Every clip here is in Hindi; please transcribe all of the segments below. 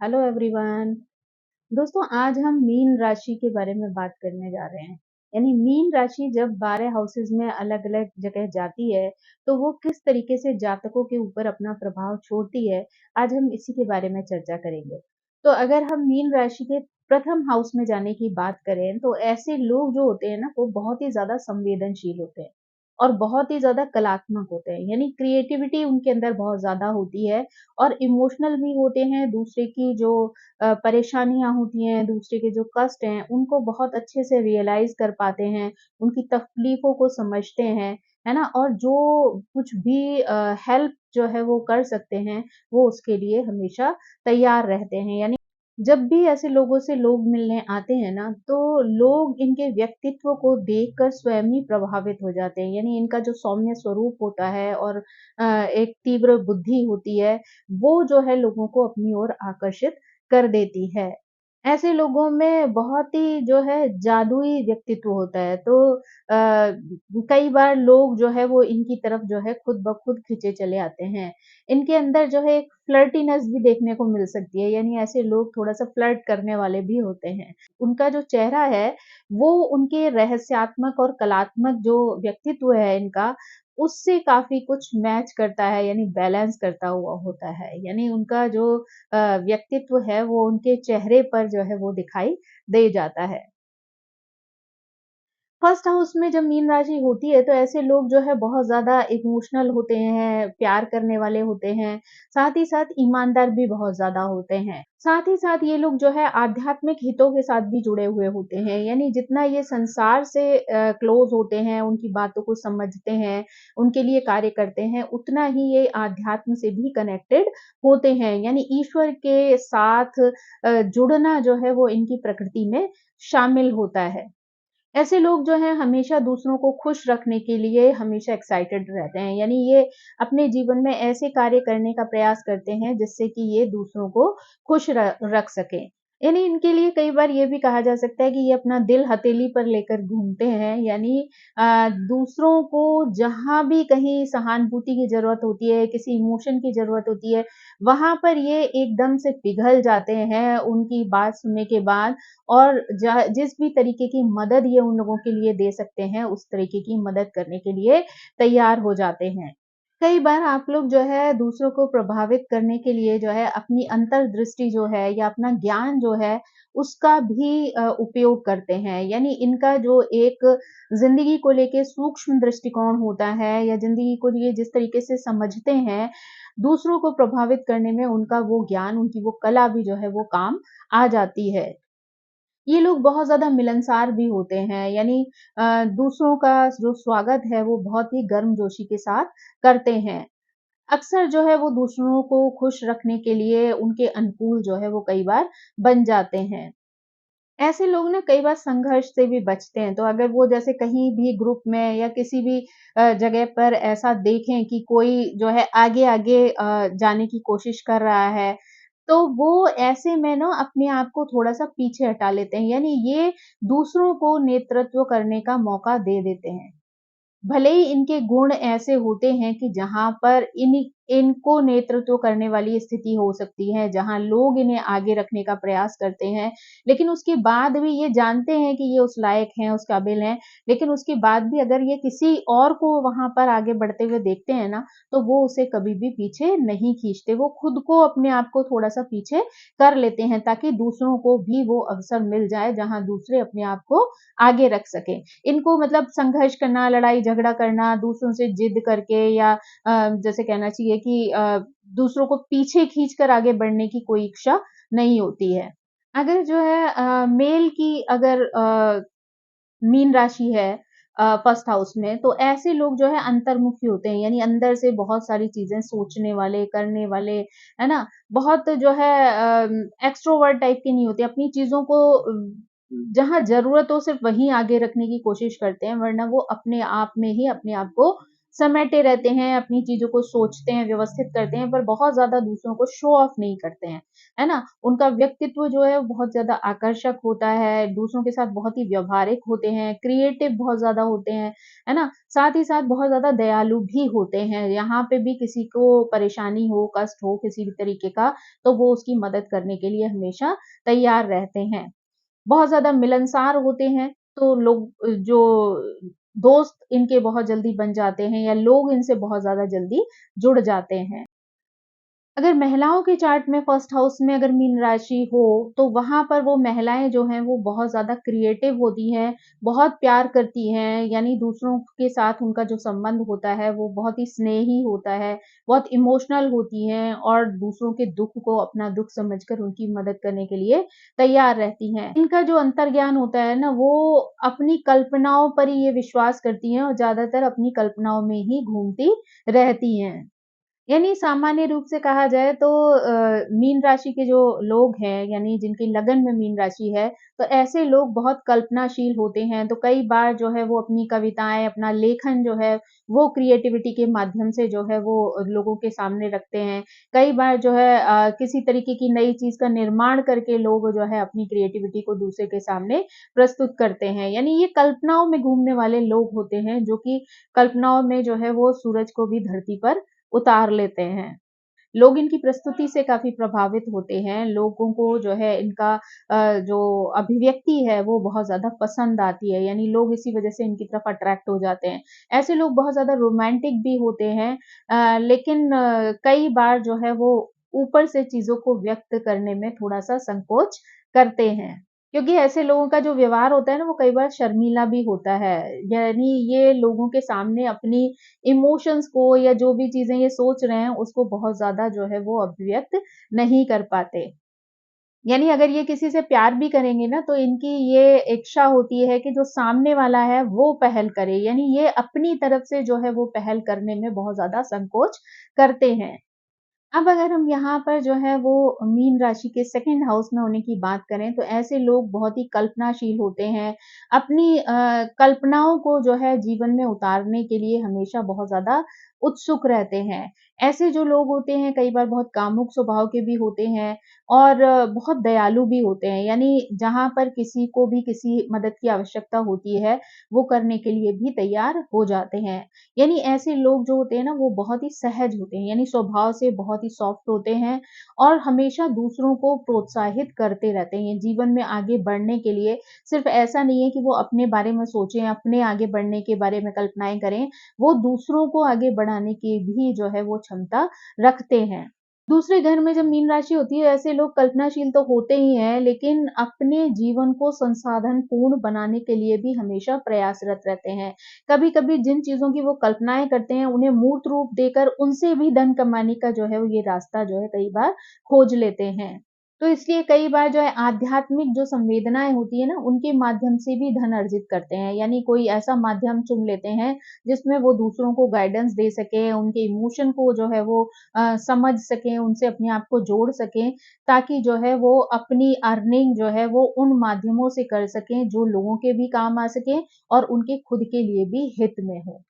Hello everyone. दोस्तों, आज हम मीन राशि के बारे में बात करने जा रहे हैं। यानी मीन राशि जब 12 हाउसेस में अलग अलग जगह जाती है तो वो किस तरीके से जातकों के ऊपर अपना प्रभाव छोड़ती है, आज हम इसी के बारे में चर्चा करेंगे। तो अगर हम मीन राशि के प्रथम हाउस में जाने की बात करें तो ऐसे लोग जो होते हैं ना, वो बहुत ही ज्यादा संवेदनशील होते हैं और बहुत ही ज़्यादा कलात्मक होते हैं। यानी क्रिएटिविटी उनके अंदर बहुत ज़्यादा होती है और इमोशनल भी होते हैं। दूसरे की जो परेशानियाँ होती हैं, दूसरे के जो कष्ट हैं, उनको बहुत अच्छे से रियलाइज़ कर पाते हैं, उनकी तकलीफ़ों को समझते हैं, है ना? और जो कुछ भी हेल्प जो है वो कर सकते हैं, वो उसके लिए हमेशा तैयार रहते हैं। यानी जब भी ऐसे लोगों से लोग मिलने आते हैं ना, तो लोग इनके व्यक्तित्व को देखकर स्वयं ही प्रभावित हो जाते हैं। यानी इनका जो सौम्य स्वरूप होता है और एक तीव्र बुद्धि होती है, वो जो है लोगों को अपनी ओर आकर्षित कर देती है। ऐसे लोगों में बहुत ही जो है जादुई व्यक्तित्व होता है, तो कई बार लोग जो है वो इनकी तरफ जो है खुद ब खुद खींचे चले आते हैं। इनके अंदर जो है एक फ्लर्टीनेस भी देखने को मिल सकती है, यानी ऐसे लोग थोड़ा-सा फ्लर्ट करने वाले भी होते हैं। उनका जो चेहरा है, वो उनके रहस्यात्मक और कलात्मक जो व्यक्तित्व है इनका, उससे काफ़ी कुछ मैच करता है, यानी बैलेंस करता हुआ होता है। यानी उनका जो व्यक्तित्व है, वो उनके चेहरे पर जो है वो दिखाई दे जाता है। फर्स्ट हाउस में जब मीन राशि होती है तो ऐसे लोग जो है बहुत ज़्यादा इमोशनल होते हैं, प्यार करने वाले होते हैं, साथ ही साथ ईमानदार भी बहुत ज़्यादा होते हैं। साथ ही साथ ये लोग जो है आध्यात्मिक हितों के साथ भी जुड़े हुए होते हैं, यानी जितना ये संसार से क्लोज़ होते हैं, उनकी बातों को समझते हैं, उनके लिए कार्य करते हैं, उतना ही ये आध्यात्म से भी कनेक्टेड होते हैं। यानी ईश्वर के साथ जुड़ना जो है वो इनकी प्रकृति में शामिल होता है। ऐसे लोग जो हैं हमेशा दूसरों को खुश रखने के लिए हमेशा एक्साइटेड रहते हैं। यानी ये अपने जीवन में ऐसे कार्य करने का प्रयास करते हैं जिससे कि ये दूसरों को खुश रख सकें। यानी इनके लिए कई बार ये भी कहा जा सकता है कि ये अपना दिल हथेली पर लेकर घूमते हैं। यानी दूसरों को जहाँ भी कहीं सहानुभूति की ज़रूरत होती है, किसी इमोशन की ज़रूरत होती है, वहाँ पर ये एकदम से पिघल जाते हैं उनकी बात सुनने के बाद और जिस भी तरीके की मदद ये उन लोगों के लिए दे सकते हैं, उस तरीके की मदद करने के लिए तैयार हो जाते हैं। कई बार आप लोग जो है दूसरों को प्रभावित करने के लिए जो है अपनी अंतर्दृष्टि जो है या अपना ज्ञान जो है उसका भी उपयोग करते हैं। यानी इनका जो एक ज़िंदगी को लेके सूक्ष्म दृष्टिकोण होता है या ज़िंदगी को ये जिस तरीके से समझते हैं, दूसरों को प्रभावित करने में उनका वो ज्ञान, उनकी वो कला भी जो है वो काम आ जाती है। ये लोग बहुत ज़्यादा मिलनसार भी होते हैं, यानी दूसरों का जो स्वागत है वो बहुत ही गर्मजोशी के साथ करते हैं। अक्सर जो है वो दूसरों को खुश रखने के लिए उनके अनुकूल जो है वो कई बार बन जाते हैं। ऐसे लोग ना कई बार संघर्ष से भी बचते हैं, तो अगर वो जैसे कहीं भी ग्रुप में या किसी भी जगह पर ऐसा देखें कि कोई जो है आगे-आगे जाने की कोशिश कर रहा है, तो वो ऐसे में ना अपने आप को थोड़ा-सा पीछे हटा लेते हैं, यानी ये दूसरों को नेतृत्व करने का मौका दे देते हैं। भले ही इनके गुण ऐसे होते हैं कि जहाँ पर इनको नेतृत्व करने वाली स्थिति हो सकती है, जहाँ लोग इन्हें आगे रखने का प्रयास करते हैं, लेकिन उसके बाद भी ये जानते हैं कि ये उस लायक हैं, उस काबिल हैं, लेकिन उसके बाद भी अगर ये किसी और को वहाँ पर आगे बढ़ते हुए देखते हैं ना, तो वो उसे कभी भी पीछे नहीं खींचते। वो खुद को अपने आप को थोड़ा-सा पीछे कर लेते हैं ताकि दूसरों को भी वो अवसर मिल जाए, जहाँ दूसरे अपने आप को आगे रख सकें। इनको मतलब संघर्ष करना, लड़ाई-झगड़ा करना, दूसरों से जिद करके या जैसे कहना चाहिए कि दूसरों को पीछे खींचकर आगे बढ़ने की कोई इच्छा नहीं होती है। अगर जो है मेल की अगर मीन राशि है फर्स्ट हाउस में, तो ऐसे लोग जो है अंतर्मुखी होते हैं, यानी अंदर से बहुत सारी चीज़ें सोचने वाले, करने वाले, है ना? बहुत जो है एक्स्ट्रोवर्ट टाइप के नहीं होते, अपनी चीज़ों को जहाँ ज़रूरत हो सिर्फ़ वहीं आगे रखने की कोशिश करते हैं, वरना वो अपने आप में ही अपने आप को समेटे रहते हैं, अपनी चीज़ों को सोचते हैं, व्यवस्थित करते हैं, पर बहुत ज़्यादा दूसरों को शो ऑफ नहीं करते हैं, है ना? उनका व्यक्तित्व जो है बहुत ज़्यादा आकर्षक होता है, दूसरों के साथ बहुत ही व्यावहारिक होते हैं, क्रिएटिव बहुत ज़्यादा होते हैं, है ना? साथ ही साथ बहुत ज़्यादा दयालु भी होते हैं, यहाँ पे भी किसी को परेशानी हो, कष्ट हो किसी भी तरीके का, तो वो उसकी मदद करने के लिए हमेशा तैयार रहते हैं। बहुत ज़्यादा मिलनसार होते हैं, तो लोग जो दोस्त इनके बहुत जल्दी बन जाते हैं या लोग इनसे बहुत ज़्यादा जल्दी जुड़ जाते हैं। अगर महिलाओं के चार्ट में फर्स्ट हाउस में अगर मीन राशि हो, तो वहाँ पर वो महिलाएँ जो हैं वो बहुत ज़्यादा क्रिएटिव होती हैं, बहुत प्यार करती हैं, यानी दूसरों के साथ उनका जो संबंध होता है वो बहुत ही स्नेही होता है, बहुत इमोशनल होती हैं और दूसरों के दुःख को अपना दुःख समझकर उनकी मदद करने के लिए तैयार रहती हैं। इनका जो अंतर्ज्ञान होता है ना, वो अपनी कल्पनाओं पर ही ये विश्वास करती हैं और ज़्यादातर अपनी कल्पनाओं में ही घूमती रहती हैं। यानी सामान्य रूप से कहा जाए तो मीन राशि के जो लोग हैं, यानी जिनकी लगन में मीन राशि है, तो ऐसे लोग बहुत कल्पनाशील होते हैं। तो कई बार जो है वो अपनी कविताएँ, अपना लेखन जो है, वो क्रिएटिविटी के माध्यम से जो है वो लोगों के सामने रखते हैं। कई बार जो है किसी तरीके की नई चीज़ का निर्माण करके लोग जो है अपनी क्रिएटिविटी को दूसरे के सामने प्रस्तुत करते हैं। यानी ये कल्पनाओं में घूमने वाले लोग होते हैं, जो कि कल्पनाओं में जो है वो सूरज को भी धरती पर उतार लेते हैं। लोग इनकी प्रस्तुति से काफ़ी प्रभावित होते हैं, लोगों को जो है इनका जो अभिव्यक्ति है वो बहुत ज़्यादा पसंद आती है, यानी लोग इसी वज़ह से इनकी तरफ अट्रैक्ट हो जाते हैं। ऐसे लोग बहुत ज़्यादा रोमांटिक भी होते हैं लेकिन कई बार जो है वो ऊपर से चीज़ों को व्यक्त करने में थोड़ा-सा संकोच करते हैं। क्योंकि ऐसे लोगों का जो व्यवहार होता है ना, वो कई बार शर्मीला भी होता है। यानी ये लोगों के सामने अपनी इमोशंस को या जो भी चीज़ें ये सोच रहे हैं, उसको बहुत ज़्यादा जो है वो अभिव्यक्त नहीं कर पाते। यानी अगर ये किसी से प्यार भी करेंगे ना, तो इनकी ये इच्छा होती है कि जो सामने वाला है, वो पहल करे। यानी ये अपनी तरफ से जो है वो पहल करने में बहुत ज़्यादा संकोच करते हैं। अब अगर हम यहाँ पर जो है वो मीन राशि के सेकंड हाउस में होने की बात करें, तो ऐसे लोग बहुत ही कल्पनाशील होते हैं। अपनी कल्पनाओं को जो है जीवन में उतारने के लिए हमेशा बहुत ज़्यादा उत्सुक रहते हैं। ऐसे जो लोग होते हैं कई बार बहुत कामुक स्वभाव के भी होते हैं और बहुत दयालु भी होते हैं। यानी जहाँ पर किसी को भी किसी मदद की आवश्यकता होती है, वो करने के लिए भी तैयार हो जाते हैं। यानी ऐसे लोग जो होते हैं ना, वो बहुत ही सहज होते हैं, यानी स्वभाव से बहुत ही सॉफ्ट होते हैं और हमेशा दूसरों को प्रोत्साहित करते रहते हैं जीवन में आगे बढ़ने के लिए। सिर्फ ऐसा नहीं है कि वो अपने बारे में सोचें, अपने आगे बढ़ने के बारे में कल्पनाएँ करें, वो दूसरों को आगे बढ़ाने की भी जो है वो क्षमता रखते हैं। दूसरे घर में जब मीन राशि होती है, ऐसे लोग कल्पनाशील तो होते ही हैं, लेकिन अपने जीवन को संसाधन पूर्ण बनाने के लिए भी हमेशा प्रयासरत रहते हैं। कभी-कभी जिन चीज़ों की वो कल्पनाएँ करते हैं, उन्हें मूर्त रूप देकर उनसे भी धन कमाने का जो है, वो ये रास्ता जो है कई बार खोज लेते हैं। तो इसलिए कई बार जो है आध्यात्मिक जो संवेदनाएँ होती है ना, उनके माध्यम से भी धन अर्जित करते हैं। यानी कोई ऐसा माध्यम चुन लेते हैं, जिसमें वो दूसरों को गाइडेंस दे सकें, उनके इमोशन को जो है वो समझ सकें, उनसे अपने आप को जोड़ सकें, ताकि जो है वो अपनी अर्निंग जो है वो उन माध्यमों से कर सकें, जो लोगों के भी काम आ सकें और उनके खुद के लिए भी हित में हो।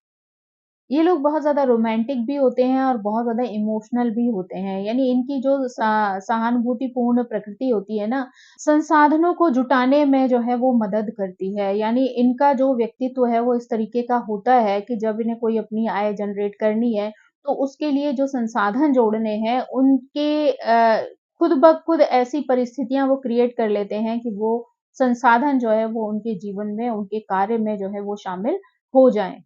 ये लोग बहुत ज़्यादा रोमांटिक भी होते हैं और बहुत ज़्यादा इमोशनल भी होते हैं। यानी इनकी जो सहानुभूतिपूर्ण प्रकृति होती है ना, संसाधनों को जुटाने में जो है वो मदद करती है। यानी इनका जो व्यक्तित्व है वो इस तरीके का होता है कि जब इन्हें कोई अपनी आय जनरेट करनी है, तो उसके लिए जो संसाधन जोड़ने हैं उनके खुद ब खुद ऐसी परिस्थितियाँ वो क्रिएट कर लेते हैं कि वो संसाधन जो है वो उनके जीवन में, उनके कार्य में जो है वो शामिल हो जाएँ।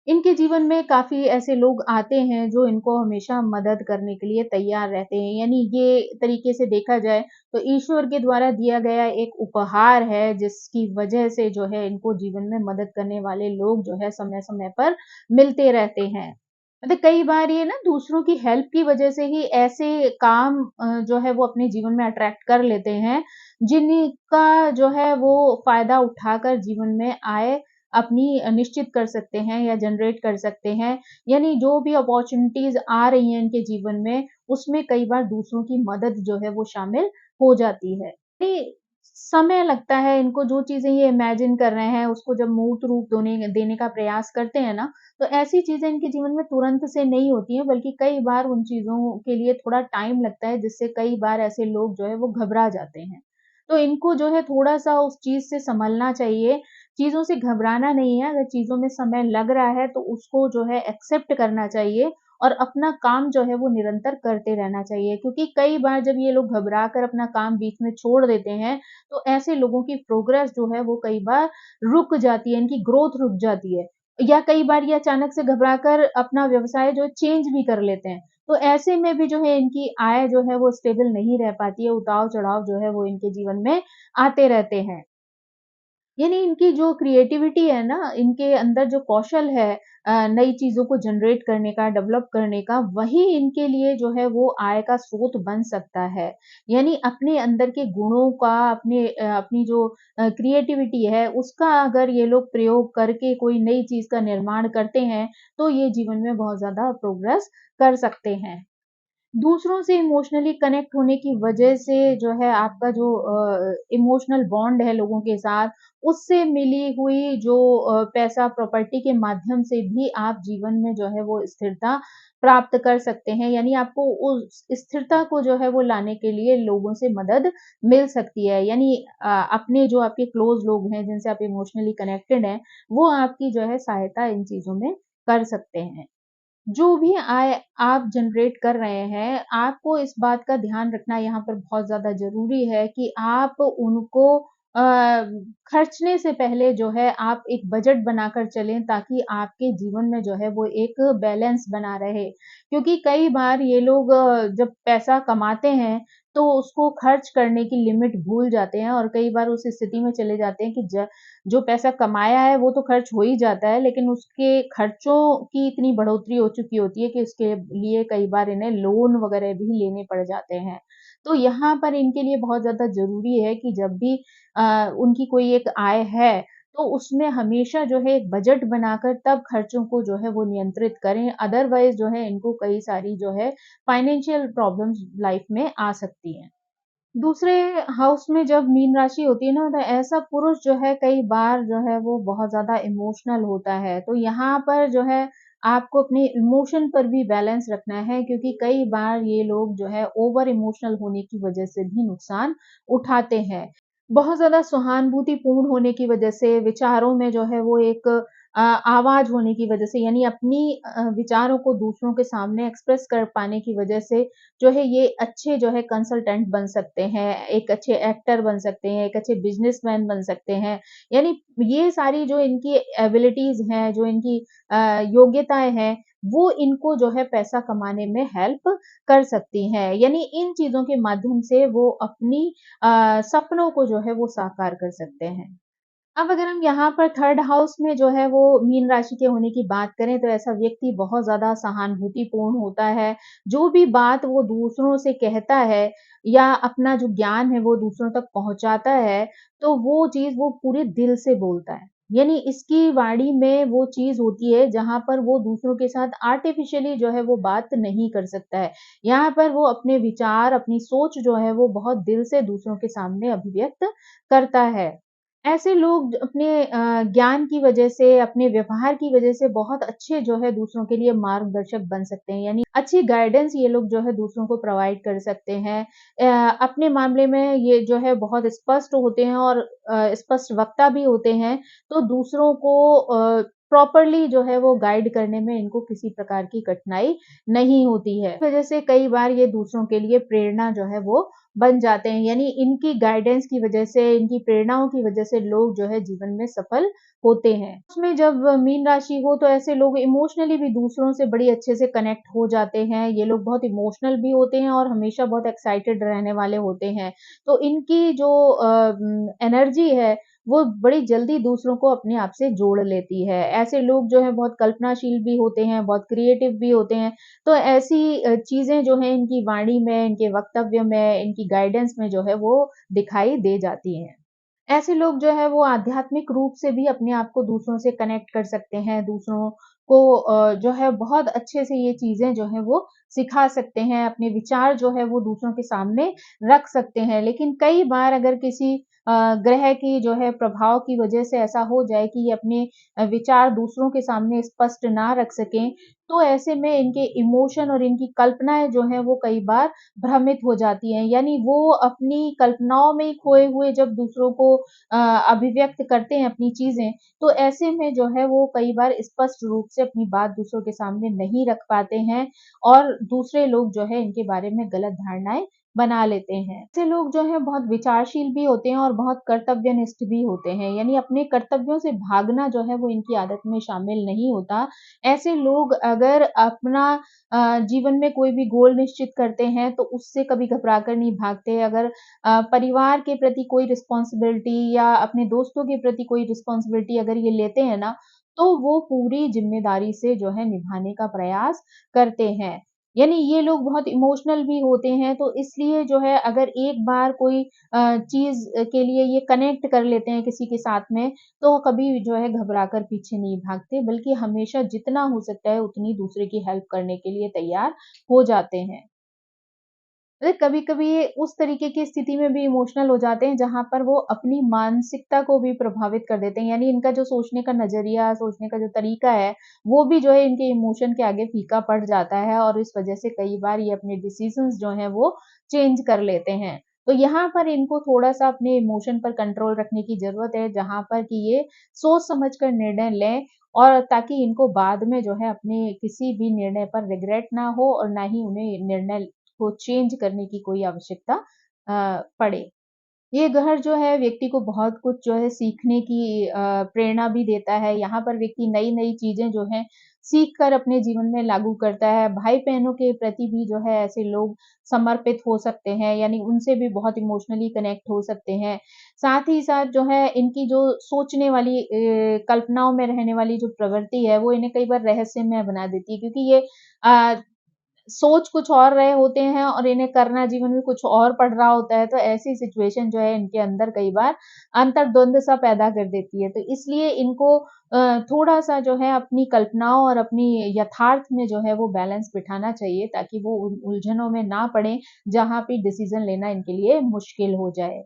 इनके जीवन में काफ़ी ऐसे लोग आते हैं जो इनको हमेशा मदद करने के लिए तैयार रहते हैं। यानी ये तरीके से देखा जाए तो ईश्वर के द्वारा दिया गया एक उपहार है जिसकी वजह से जो है इनको जीवन में मदद करने वाले लोग जो है समय-समय पर मिलते रहते हैं। मतलब कई बार ये ना दूसरों की हेल्प की वजह से ही ऐसे काम जो है वो अपने जीवन में अट्रैक्ट कर लेते हैं, जिनका जो है वो फ़ायदा उठाकर जीवन में आय अपनी निश्चित कर सकते हैं या जनरेट कर सकते हैं। यानी जो भी अपॉर्च्युनिटीज़ आ रही हैं इनके जीवन में, उसमें कई बार दूसरों की मदद जो है वो शामिल हो जाती है। ये समय लगता है इनको, जो चीज़ें ये इमेजिन कर रहे हैं उसको जब मूर्त रूप दोने देने का प्रयास करते हैं ना, तो ऐसी चीज़ें इनके जीवन में तुरंत से नहीं होती हैं, बल्कि कई बार उन चीज़ों के लिए थोड़ा टाइम लगता है, जिससे कई बार ऐसे लोग जो है वो घबरा जाते हैं। तो इनको जो है थोड़ा-सा उस चीज़ से सँभलना चाहिए, चीज़ों से घबराना नहीं है, अगर चीज़ों में समय लग रहा है तो उसको जो है एक्सेप्ट करना चाहिए और अपना काम जो है वो निरंतर करते रहना चाहिए। क्योंकि कई बार जब ये लोग घबरा कर अपना काम बीच में छोड़ देते हैं, तो ऐसे लोगों की प्रोग्रेस जो है वो कई बार रुक जाती है, इनकी ग्रोथ रुक जाती है। या कई बार ये अचानक से घबराकर अपना व्यवसाय जो है चेंज भी कर लेते हैं। तो ऐसे में भी जो है इनकी आय जो है वो स्टेबल नहीं रह पाती है, उतार-चढ़ाव जो है वो इनके जीवन में आते रहते हैं। यानी इनकी जो क्रिएटिविटी है ना, इनके अंदर जो कौशल है नई चीज़ों को जनरेट करने का, डेवलप करने का, वही इनके लिए जो है वो आय का स्रोत बन सकता है। यानी अपने अंदर के गुणों का, अपनी जो क्रिएटिविटी है, उसका अगर ये लोग प्रयोग करके कोई नई चीज़ का निर्माण करते हैं, तो ये जीवन में बहुत ज़्यादा प्रोग्रेस कर सकते हैं। दूसरों से इमोशनली कनेक्ट होने की वजह से जो है आपका जो इमोशनल बॉन्ड है लोगों के साथ, उससे मिली हुई जो पैसा प्रॉपर्टी के माध्यम से भी आप जीवन में जो है वो स्थिरता प्राप्त कर सकते हैं। यानी आपको उस स्थिरता को जो है वो लाने के लिए लोगों से मदद मिल सकती है। यानी अपने जो आपके क्लोज़ लोग हैं, जिनसे आप इमोशनली कनेक्टेड हैं, वो आपकी जो है सहायता इन चीज़ों में कर सकते हैं। जो भी आय आप जनरेट कर रहे हैं, आपको इस बात का ध्यान रखना यहाँ पर बहुत ज़्यादा ज़रूरी है कि आप उनको अ, खर्चने से पहले जो है आप एक बजट बनाकर चलें, ताकि आपके जीवन में जो है वो एक बैलेंस बना रहे। क्योंकि कई बार ये लोग जब पैसा कमाते हैं, तो उसको खर्च करने की लिमिट भूल जाते हैं और कई बार उस स्थिति में चले जाते हैं कि जो पैसा कमाया है वो तो खर्च हो ही जाता है, लेकिन उसके खर्चों की इतनी बढ़ोतरी हो चुकी होती है कि उसके लिए कई बार इन्हें लोन वगैरह भी लेने पड़ जाते हैं। तो यहाँ पर इनके लिए बहुत ज़्यादा ज़रूरी है कि जब भी उनकी कोई एक आय है, तो उसमें हमेशा जो है एक बजट बनाकर तब खर्चों को जो है वो नियंत्रित करें, अदरवाइज़ जो है इनको कई सारी जो है फाइनेंशियल प्रॉब्लम्स लाइफ़ में आ सकती हैं। दूसरे हाउस में जब मीन राशि होती है ना, तो ऐसा पुरुष जो है कई बार जो है वो बहुत ज़्यादा इमोशनल होता है। तो यहाँ पर जो है आपको अपने इमोशन पर भी बैलेंस रखना है, क्योंकि कई बार ये लोग जो है ओवर इमोशनल होने की वज़ह से भी नुकसान उठाते हैं। बहुत ज़्यादा सहानुभूतिपूर्ण होने की वज़ह से, विचारों में जो है वो एक आवाज़ होने की वज़ह से, यानी अपनी विचारों को दूसरों के सामने एक्सप्रेस कर पाने की वज़ह से जो है ये अच्छे जो है कंसल्टेंट बन सकते हैं, एक अच्छे एक्टर बन सकते हैं, एक अच्छे बिज़नेसमैन बन सकते हैं। यानी ये सारी जो इनकी एबिलिटीज़ हैं, जो इनकी योग्यताएँ हैं, वो इनको जो है पैसा कमाने में हेल्प कर सकती हैं। यानी इन चीज़ों के माध्यम से वो अपनी सपनों को जो है वो साकार कर सकते हैं। अब अगर हम यहाँ पर थर्ड हाउस में जो है वो मीन राशि के होने की बात करें, तो ऐसा व्यक्ति बहुत ज़्यादा सहानुभूतिपूर्ण होता है। जो भी बात वो दूसरों से कहता है या अपना जो ज्ञान है वो दूसरों तक पहुँचाता है, तो वो चीज़ वो पूरे दिल से बोलता है। यानी इसकी वाणी में वो चीज़ होती है जहाँ पर वो दूसरों के साथ आर्टिफ़िशियली जो है वो बात नहीं कर सकता है। यहाँ पर वो अपने विचार, अपनी सोच जो है वो बहुत दिल से दूसरों के सामने अभिव्यक्त करता है। ऐसे लोग अपने ज्ञान की वजह से, अपने व्यवहार की वजह से बहुत अच्छे जो है दूसरों के लिए मार्गदर्शक बन सकते हैं। यानी अच्छी गाइडेंस ये लोग जो है दूसरों को प्रोवाइड कर सकते हैं। अपने मामले में ये जो है बहुत स्पष्ट होते हैं और स्पष्ट वक्ता भी होते हैं, तो दूसरों को प्रॉपरली जो है वो गाइड करने में इनको किसी प्रकार की कठिनाई नहीं होती है। इस वजह से कई बार ये दूसरों के लिए प्रेरणा जो है वो बन जाते हैं। यानी इनकी गाइडेंस की वजह से, इनकी प्रेरणाओं की वजह से लोग जो है जीवन में सफल होते हैं। उसमें जब मीन राशि हो, तो ऐसे लोग इमोशनली भी दूसरों से बड़ी अच्छे से कनेक्ट हो जाते हैं। ये लोग बहुत इमोशनल भी होते हैं और हमेशा बहुत एक्साइटेड रहने वाले होते हैं। तो इनकी जो एनर्जी है, वो बड़ी जल्दी दूसरों को अपने आप से जोड़ लेती है। ऐसे लोग जो हैं बहुत कल्पनाशील भी होते हैं, बहुत क्रिएटिव भी होते हैं। तो ऐसी चीज़ें जो हैं इनकी वाणी में, इनके वक्तव्य में, इनकी गाइडेंस में जो है वो दिखाई दे जाती हैं। ऐसे लोग जो है वो आध्यात्मिक रूप से भी अपने आप को दूसरों से कनेक्ट कर सकते हैं, दूसरों को जो है बहुत अच्छे से ये चीज़ें जो हैं वो सिखा सकते हैं, अपने विचार जो है वो दूसरों के सामने रख सकते हैं। लेकिन कई बार अगर किसी ग्रह की जो है प्रभाव की वजह से ऐसा हो जाए कि ये अपने विचार दूसरों के सामने स्पष्ट ना रख सकें, तो ऐसे में इनके इमोशन और इनकी कल्पनाएँ जो हैं वो कई बार भ्रमित हो जाती हैं। यानी वो अपनी कल्पनाओं में ही खोए हुए जब दूसरों को अभिव्यक्त करते हैं अपनी चीज़ें, तो ऐसे में जो है वो कई बार स्पष्ट रूप से अपनी बात दूसरों के सामने नहीं रख पाते हैं और दूसरे लोग जो है इनके बारे में गलत धारणाएँ बना लेते हैं। ऐसे लोग जो हैं बहुत विचारशील भी होते हैं और बहुत कर्तव्यनिष्ठ भी होते हैं, यानी अपने कर्तव्यों से भागना जो है वो इनकी आदत में शामिल नहीं होता। ऐसे लोग अगर अपना जीवन में कोई भी गोल निश्चित करते हैं तो उससे कभी घबरा कर नहीं भागते। अगर परिवार के प्रति कोई रिस्पॉन्सिबिलिटी या अपने दोस्तों के प्रति कोई रिस्पॉन्सिबिलिटी अगर ये लेते हैं ना, तो वो पूरी ज़िम्मेदारी से जो है निभाने का प्रयास करते हैं। यानी ये लोग बहुत इमोशनल भी होते हैं, तो इसलिए जो है अगर एक बार कोई चीज़ के लिए ये कनेक्ट कर लेते हैं किसी के साथ में, तो कभी जो है घबरा कर पीछे नहीं भागते, बल्कि हमेशा जितना हो सकता है उतनी दूसरे की हेल्प करने के लिए तैयार हो जाते हैं। अरे कभी-कभी ये उस तरीके की स्थिति में भी इमोशनल हो जाते हैं जहाँ पर वो अपनी मानसिकता को भी प्रभावित कर देते हैं। यानी इनका जो सोचने का नज़रिया, सोचने का जो तरीका है, वो भी जो है इनके इमोशन के आगे फीका पड़ जाता है और इस वज़ह से कई बार ये अपने डिसीज़न्स जो हैं वो चेंज कर लेते हैं। तो यहाँ पर इनको थोड़ा-सा अपने इमोशन पर कंट्रोल रखने की ज़रूरत है, जहाँ पर कि ये सोच समझ कर निर्णय लें और ताकि इनको बाद में जो है अपने किसी भी निर्णय पर रिग्रेट ना हो और ना ही उन्हें निर्णय को चेंज करने की कोई आवश्यकता पड़े। ये घर जो है व्यक्ति को बहुत कुछ जो है सीखने की प्रेरणा भी देता है। यहाँ पर व्यक्ति नई-नई चीज़ें जो हैं सीख कर अपने जीवन में लागू करता है। भाई-बहनों के प्रति भी जो है ऐसे लोग समर्पित हो सकते हैं, यानी उनसे भी बहुत इमोशनली कनेक्ट हो सकते हैं। साथ ही साथ जो है इनकी जो सोचने वाली कल्पनाओं में रहने वाली जो प्रवृत्ति है, वो इन्हें कई बार रहस्यमय बना देती है क्योंकि ये अ, सोच कुछ और रहे होते हैं और इन्हें करना जीवन में कुछ और पड़ रहा होता है, तो ऐसी सिचुएशन जो है इनके अंदर कई बार अंतर्द्वंद सा पैदा कर देती है। तो इसलिए इनको थोड़ा-सा जो है अपनी कल्पनाओं और अपनी यथार्थ में जो है वो बैलेंस बिठाना चाहिए ताकि वो उलझनों में ना पड़ें, जहाँ पे डिसीज़न लेना इनके लिए मुश्किल हो जाए।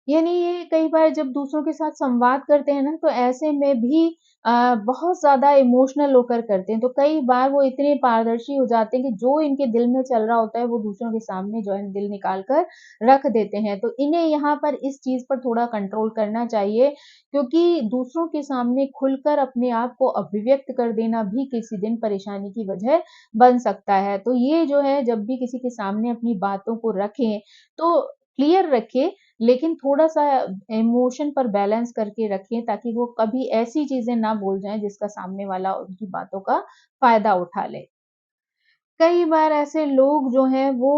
यानी ये कई बार जब दूसरों के साथ संवाद करते हैं ना, तो ऐसे में भी बहुत ज़्यादा इमोशनल होकर करते हैं। तो कई बार वो इतने पारदर्शी हो जाते हैं कि जो इनके दिल में चल रहा होता है, वो दूसरों के सामने जो है दिल निकाल कर रख देते हैं। तो इन्हें यहाँ पर इस चीज़ पर थोड़ा कंट्रोल करना चाहिए, क्योंकि दूसरों के सामने खुलकर अपने आप को अभिव्यक्त कर देना भी किसी दिन परेशानी की वजह बन सकता है। तो ये जो है जब भी किसी के सामने अपनी बातों को रखें, तो क्लियर रखें लेकिन थोड़ा-सा इमोशन पर बैलेंस करके रखें ताकि वो कभी ऐसी चीज़ें ना बोल जाएँ जिसका सामने वाला उनकी बातों का फ़ायदा उठा ले। कई बार ऐसे लोग जो हैं वो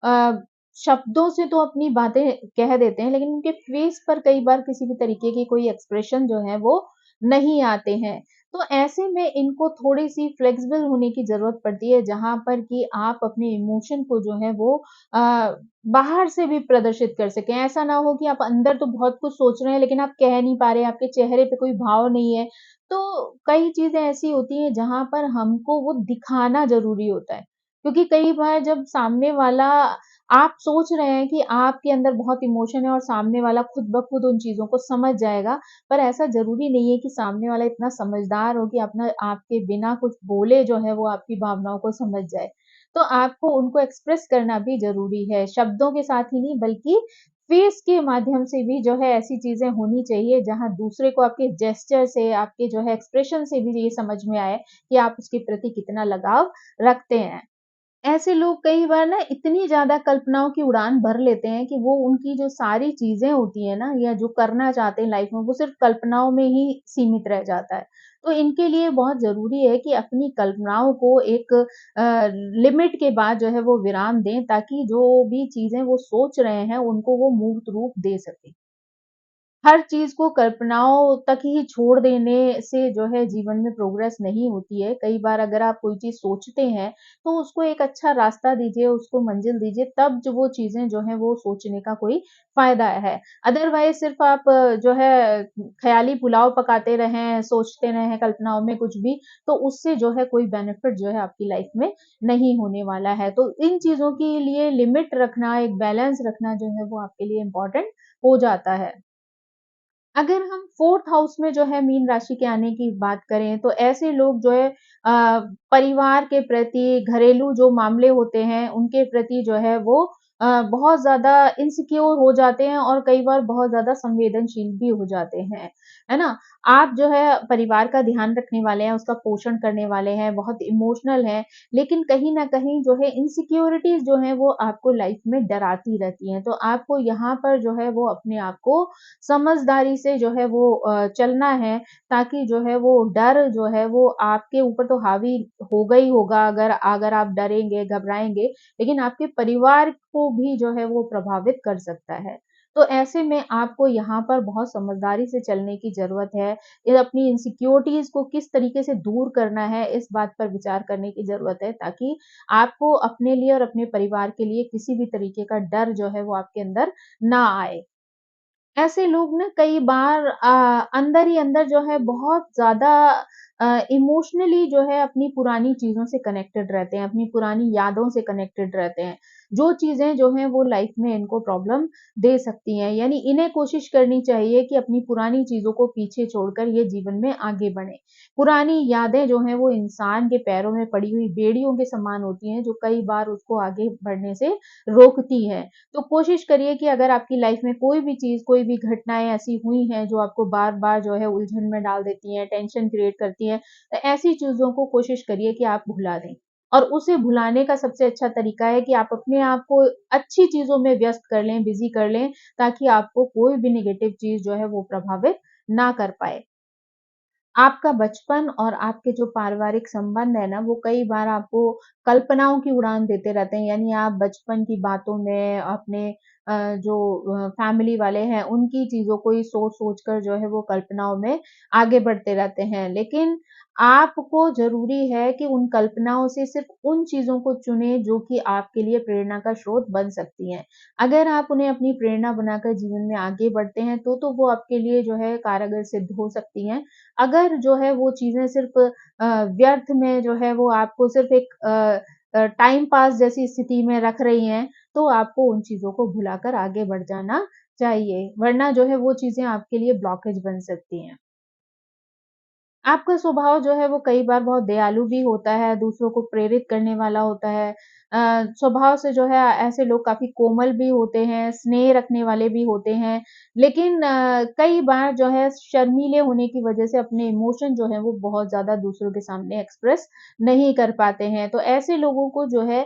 अ, शब्दों से तो अपनी बातें कह देते हैं, लेकिन उनके फेस पर कई बार किसी भी तरीके की कोई एक्सप्रेशन जो है वो नहीं आते हैं। तो ऐसे में इनको थोड़ी-सी फ्लेक्सिबल होने की ज़रूरत पड़ती है, जहाँ पर कि आप अपने इमोशन को जो है वो अ, बाहर से भी प्रदर्शित कर सकें। ऐसा ना हो कि आप अंदर तो बहुत कुछ सोच रहे हैं, लेकिन आप कह नहीं पा रहे हैं, आपके चेहरे पे कोई भाव नहीं है। तो कई चीज़ें ऐसी होती हैं जहाँ पर हमको वो दिखाना ज़रूरी होता है। क्योंकि कई बार जब सामने वाला आप सोच रहे हैं कि आपके अंदर बहुत इमोशन है और सामने वाला खुद ब खुद उन चीज़ों को समझ जाएगा, पर ऐसा ज़रूरी नहीं है कि सामने वाला इतना समझदार हो कि अपना आपके बिना कुछ बोले जो है वो आपकी भावनाओं को समझ जाए। तो आपको उनको एक्सप्रेस करना भी ज़रूरी है, शब्दों के साथ ही नहीं बल्कि फेस के माध्यम से भी जो है ऐसी चीज़ें होनी चाहिए जहाँ दूसरे को आपके जेस्चर से, आपके जो है एक्सप्रेशन से भी ये समझ में आए कि आप उसके प्रति कितना लगाव रखते हैं। ऐसे लोग कई बार ना इतनी ज़्यादा कल्पनाओं की उड़ान भर लेते हैं कि वो उनकी जो सारी चीज़ें होती हैं ना या जो करना चाहते हैं लाइफ़ में वो सिर्फ़ कल्पनाओं में ही सीमित रह जाता है। तो इनके लिए बहुत ज़रूरी है कि अपनी कल्पनाओं को एक लिमिट के बाद जो है वो विराम दें ताकि जो भी चीज़ें वो सोच रहे हैं उनको वो मूर्त रूप दे सकें। हर चीज़ को कल्पनाओं तक ही छोड़ देने से जो है जीवन में प्रोग्रेस नहीं होती है। कई बार अगर आप कोई चीज़ सोचते हैं, तो उसको एक अच्छा रास्ता दीजिए, उसको मंज़िल दीजिए, तब जो वो चीज़ें जो हैं वो सोचने का कोई फ़ायदा है। अदरवाइज़ सिर्फ़ आप जो है ख़याली पुलाव पकाते रहें, सोचते रहें कल्पनाओं में कुछ भी, तो उससे जो है कोई बेनिफिट जो है आपकी लाइफ़ में नहीं होने वाला है। तो इन चीज़ों के लिए लिमिट रखना, एक बैलेंस रखना जो है वो आपके लिए इम्पोर्टेंट हो जाता है। अगर हम 4th हाउस में जो है मीन राशि के आने की बात करें, तो ऐसे लोग जो है परिवार के प्रति, घरेलू जो मामले होते हैं, उनके प्रति जो है वो बहुत ज़्यादा इनसिक्योर हो जाते हैं और कई बार बहुत ज़्यादा संवेदनशील भी हो जाते हैं, है ना? आप जो है परिवार का ध्यान रखने वाले हैं, उसका पोषण करने वाले हैं, बहुत इमोशनल हैं, लेकिन कहीं न कहीं जो है इनसिक्योरिटीज़ जो हैं वो आपको लाइफ़ में डराती रहती हैं। तो आपको यहाँ पर जो है वो अपने आप को समझदारी से जो है वो चलना है ताकि जो है वो डर जो है वो आपके ऊपर तो हावी होगा ही होगा अगर अगर आप डरेंगे, घबराएँगे, लेकिन आपके परिवार को भी जो है वो प्रभावित कर सकता है। तो ऐसे में आपको यहाँ पर बहुत समझदारी से चलने की ज़रूरत है। ये अपनी इनसिक्योरिटीज़ को किस तरीके से दूर करना है, इस बात पर विचार करने की ज़रूरत है ताकि आपको अपने लिए और अपने परिवार के लिए किसी भी तरीके का डर जो है वो आपके अंदर ना आए। ऐसे लोग ना कई बार अंदर ही अंदर जो है बहुत ज़्यादा इमोशनली जो है अपनी पुरानी चीज़ों से कनेक्टेड रहते हैं, अपनी पुरानी यादों से कनेक्टेड रहते हैं। जो चीज़ें जो हैं वो लाइफ़ में इनको प्रॉब्लम दे सकती हैं, यानी इन्हें कोशिश करनी चाहिए कि अपनी पुरानी चीज़ों को पीछे छोड़कर ये जीवन में आगे बढ़ें। पुरानी यादें जो हैं वो इंसान के पैरों में पड़ी हुई बेड़ियों के समान होती हैं, जो कई बार उसको आगे बढ़ने से रोकती हैं। तो कोशिश करिए कि अगर आपकी लाइफ में कोई भी चीज़, कोई भी घटनाएँ ऐसी हुई हैं जो आपको बार-बार जो है उलझन में डाल देती हैं, टेंशन क्रिएट करती हैं, तो ऐसी चीज़ों को कोशिश करिए कि आप भुला दें। और उसे भुलाने का सबसे अच्छा तरीका है कि आप अपने आप को अच्छी चीज़ों में व्यस्त कर लें, बिज़ी कर लें, ताकि आपको कोई भी नेगेटिव चीज़ जो है वो प्रभावित ना कर पाए। आपका बचपन और आपके जो पारिवारिक संबंध है ना, वो कई बार आपको कल्पनाओं की उड़ान देते रहते हैं। यानी आप बचपन की बातों में अपने जो फैमिली वाले हैं, उनकी चीज़ों को ही सोच-सोच कर जो है वो कल्पनाओं में आगे बढ़ते रहते हैं। लेकिन आपको ज़रूरी है कि उन कल्पनाओं से सिर्फ़ उन चीज़ों को चुनें, जो कि आपके लिए प्रेरणा का स्रोत बन सकती हैं। अगर आप उन्हें अपनी प्रेरणा बनाकर जीवन में आगे बढ़ते हैं, तो वो आपके लिए जो है कारगर सिद्ध हो सकती हैं। अगर जो है वो चीज़ें सिर्फ़ व्यर्थ में जो है वो आपको सिर्फ़ एक टाइम पास जैसी स्थिति में रख रही हैं, तो आपको उन चीज़ों को भुलाकर आगे बढ़ जाना चाहिए, वरना जो है वो चीज़ें आपके लिए ब्लॉकेज बन सकती हैं। आपका स्वभाव जो है वो कई बार बहुत दयालु भी होता है, दूसरों को प्रेरित करने वाला होता है। स्वभाव से जो है ऐसे लोग काफ़ी कोमल भी होते हैं, स्नेह रखने वाले भी होते हैं। लेकिन कई बार जो है शर्मीले होने की वज़ह से अपने इमोशन जो हैं वो बहुत ज़्यादा दूसरों के सामने एक्सप्रेस नहीं कर पाते हैं। तो ऐसे लोगों को जो है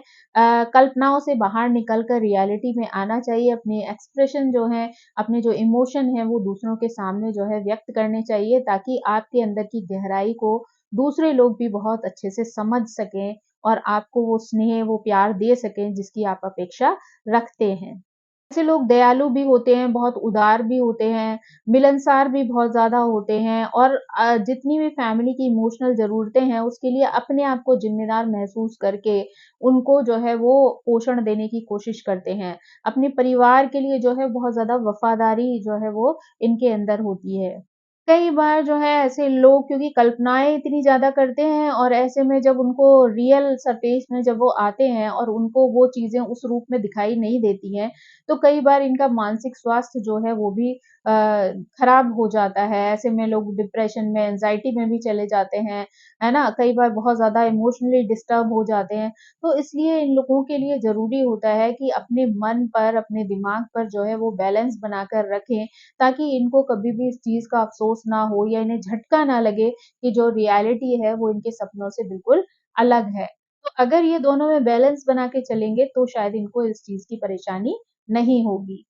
कल्पनाओं से बाहर निकल कर रियलिटी में आना चाहिए, अपने एक्सप्रेशन जो हैं अपने जो इमोशन हैं वो दूसरों के सामने जो है व्यक्त करने चाहिए ताकि आपके अंदर की गहराई को दूसरे लोग भी बहुत अच्छे से समझ सकें और आपको वो स्नेह, वो प्यार दे सकें जिसकी आप अपेक्षा रखते हैं। ऐसे लोग दयालु भी होते हैं, बहुत उदार भी होते हैं, मिलनसार भी बहुत ज़्यादा होते हैं और जितनी भी फैमिली की इमोशनल ज़रूरतें हैं, उसके लिए अपने आप को ज़िम्मेदार महसूस करके, उनको जो है वो पोषण देने की कोशिश करते हैं। अपने परिवार के लिए जो है बहुत ज़्यादा वफ़ादारी जो है वो इनके अंदर होती है। कई बार जो है ऐसे लोग क्योंकि कल्पनाएँ इतनी ज़्यादा करते हैं और ऐसे में जब उनको रियल सरफ़ेस में जब वो आते हैं और उनको वो चीज़ें उस रूप में दिखाई नहीं देती हैं, तो कई बार इनका मानसिक स्वास्थ्य जो है वो भी खराब हो जाता है। ऐसे में लोग डिप्रेशन में, एंग्ज़ायटी में भी चले जाते हैं, है ना? कई बार बहुत ज़्यादा इमोशनली डिस्टर्ब हो जाते हैं। तो इसलिए इन लोगों के लिए ज़रूरी होता है कि अपने मन पर, अपने दिमाग पर जो है वो बैलेंस बनाकर रखें ताकि इनको कभी भी इस चीज़ का अफ़सोस ना हो या इन्हें झटका ना लगे कि जो रियलिटी है वो इनके सपनों से बिल्कुल अलग है। तो अगर ये दोनों में बैलेंस बना के चलेंगे तो शायद इनको इस चीज़ की परेशानी नहीं होगी।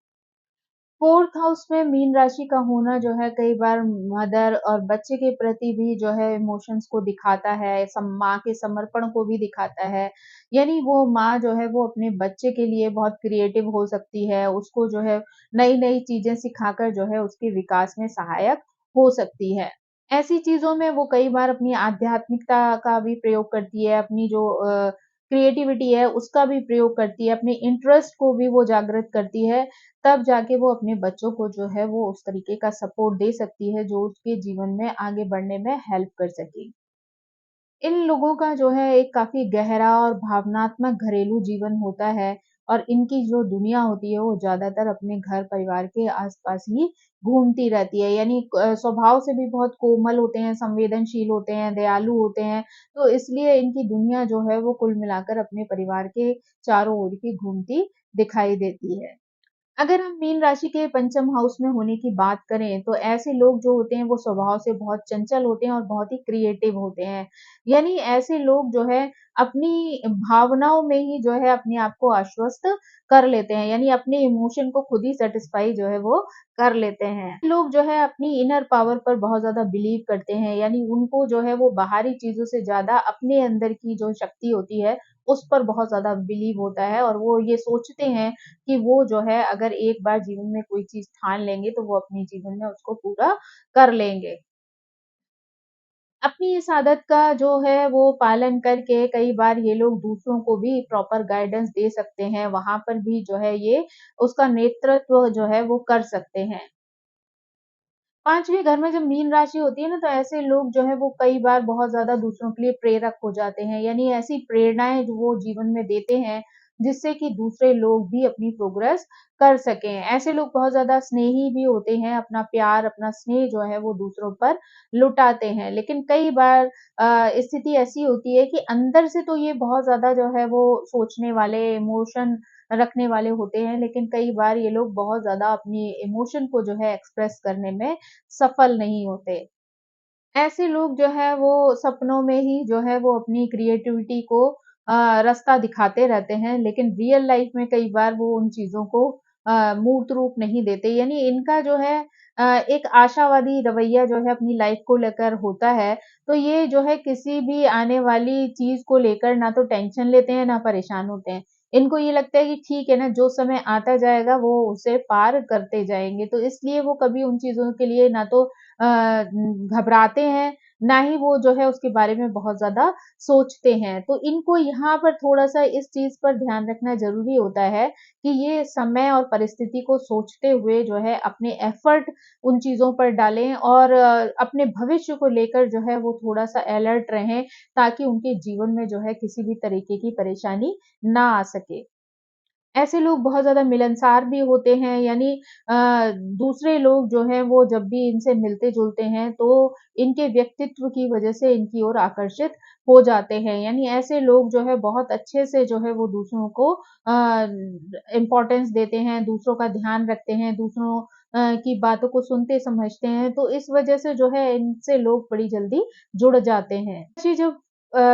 4th हाउस में मीन राशि का होना जो है कई बार मदर और बच्चे के प्रति भी जो है इमोशंस को दिखाता है, माँ के समर्पण को भी दिखाता है। यानी वो माँ जो है वो अपने बच्चे के लिए बहुत क्रिएटिव हो सकती है, उसको जो है नई-नई चीज़ें सिखाकर जो है उसके विकास में सहायक हो सकती है। ऐसी चीज़ों में वो कई बार अपनी आध्यात्मिकता का भी प्रयोग करती है, अपनी जो क्रिएटिविटी है उसका भी प्रयोग करती है, अपने इंटरेस्ट को भी वो जागृत करती है, तब जाके वो अपने बच्चों को जो है वो उस तरीके का सपोर्ट दे सकती है जो उसके जीवन में आगे बढ़ने में हेल्प कर सके। इन लोगों का जो है एक काफ़ी गहरा और भावनात्मक घरेलू जीवन होता है और इनकी जो दुनिया होती है वो ज़्यादातर अपने घर परिवार के आस-पास ही घूमती रहती है। यानी स्वभाव से भी बहुत कोमल होते हैं, संवेदनशील होते हैं, दयालु होते हैं, तो इसलिए इनकी दुनिया जो है वो कुल मिलाकर अपने परिवार के चारों ओर की घूमती दिखाई देती है। अगर हम मीन राशि के पंचम हाउस में होने की बात करें, तो ऐसे लोग जो होते हैं वो स्वभाव से बहुत चंचल होते हैं और बहुत ही क्रिएटिव होते हैं। यानी ऐसे लोग जो है अपनी भावनाओं में ही जो है अपने आप को आश्वस्त कर लेते हैं, यानी अपने इमोशन को खुद ही सैटिस्फाई जो है वो कर लेते हैं। लोग जो है अपनी इनर पावर पर बहुत ज़्यादा बिलीव करते हैं, यानी उनको जो है वो बाहरी चीज़ों से ज़्यादा अपने अंदर की जो शक्ति होती है, उस पर बहुत ज़्यादा बिलीव होता है और वो ये सोचते हैं कि वो जो है अगर एक बार जीवन में कोई चीज़ ठान लेंगे तो वो अपने जीवन में उसको पूरा कर लेंगे। अपनी इस आदत का जो है वो पालन करके कई बार ये लोग दूसरों को भी प्रॉपर गाइडेंस दे सकते हैं, वहाँ पर भी जो है ये उसका नेतृत्व जो है वो कर सकते हैं। 5वें घर में जब मीन राशि होती है ना, तो ऐसे लोग जो है वो कई बार बहुत ज़्यादा दूसरों के लिए प्रेरक हो जाते हैं। यानी ऐसी प्रेरणाएँ जो वो जीवन में देते हैं, जिससे कि दूसरे लोग भी अपनी प्रोग्रेस कर सकें। ऐसे लोग बहुत ज़्यादा स्नेही भी होते हैं, अपना प्यार, अपना स्नेह जो है वो दूसरों पर लुटाते हैं। लेकिन कई बार स्थिति ऐसी होती है कि अंदर से तो ये बहुत ज़्यादा जो है वो सोचने वाले, इमोशन रखने वाले होते हैं, लेकिन कई बार ये लोग बहुत ज़्यादा अपनी इमोशन को जो है एक्सप्रेस करने में सफल नहीं होते। ऐसे लोग जो है वो सपनों में ही जो है वो अपनी क्रिएटिविटी को रास्ता दिखाते रहते हैं, लेकिन रियल लाइफ में कई बार वो उन चीज़ों को मूर्त रूप नहीं देते। यानी इनका जो है एक आशावादी रवैया जो है अपनी लाइफ को लेकर होता है, तो ये जो है किसी भी आने वाली चीज़ को लेकर ना तो टेंशन लेते हैं, ना परेशान होते हैं। इनको ये लगता है कि ठीक है ना, जो समय आता जाएगा वो उसे पार करते जाएँगे। तो इसलिए वो कभी उन चीज़ों के लिए ना तो घबराते हैं, ना ही वो जो है उसके बारे में बहुत ज़्यादा सोचते हैं। तो इनको यहाँ पर थोड़ा-सा इस चीज़ पर ध्यान रखना ज़रूरी होता है कि ये समय और परिस्थिति को सोचते हुए जो है अपने एफ़र्ट उन चीज़ों पर डालें और अपने भविष्य को लेकर जो है वो थोड़ा-सा अलर्ट रहें, ताकि उनके जीवन में जो है किसी भी तरीके की परेशानी ना आ सके। ऐसे लोग बहुत ज़्यादा मिलनसार भी होते हैं, यानी अ, दूसरे लोग जो हैं वो जब भी इनसे मिलते-जुलते हैं तो इनके व्यक्तित्व की वजह से इनकी ओर आकर्षित हो जाते हैं। यानी ऐसे लोग जो है बहुत अच्छे से जो है वो दूसरों को इम्पोर्टेंस देते हैं, दूसरों का ध्यान रखते हैं, दूसरों की बातों को सुनते समझते हैं, तो इस वजह से जो है इनसे लोग बड़ी जल्दी जुड़ जाते हैं। चीज़ जब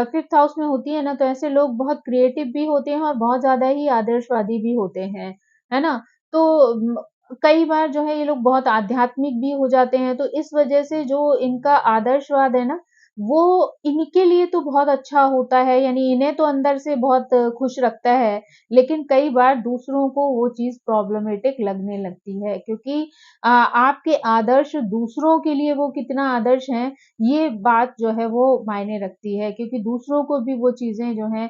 5th हाउस में होती है ना, तो ऐसे लोग बहुत क्रिएटिव भी होते हैं और बहुत ज़्यादा ही आदर्शवादी भी होते हैं, है ना? तो कई बार जो है ये लोग बहुत आध्यात्मिक भी हो जाते हैं, तो इस वजह से जो इनका आदर्शवाद है ना, वो इनके लिए तो बहुत अच्छा होता है, यानी इन्हें तो अंदर से बहुत खुश रखता है, लेकिन कई बार दूसरों को वो चीज़ प्रॉब्लमैटिक लगने लगती है क्योंकि आपके आदर्श दूसरों के लिए वो कितना आदर्श हैं, ये बात जो है वो मायने रखती है क्योंकि दूसरों को भी वो चीज़ें जो हैं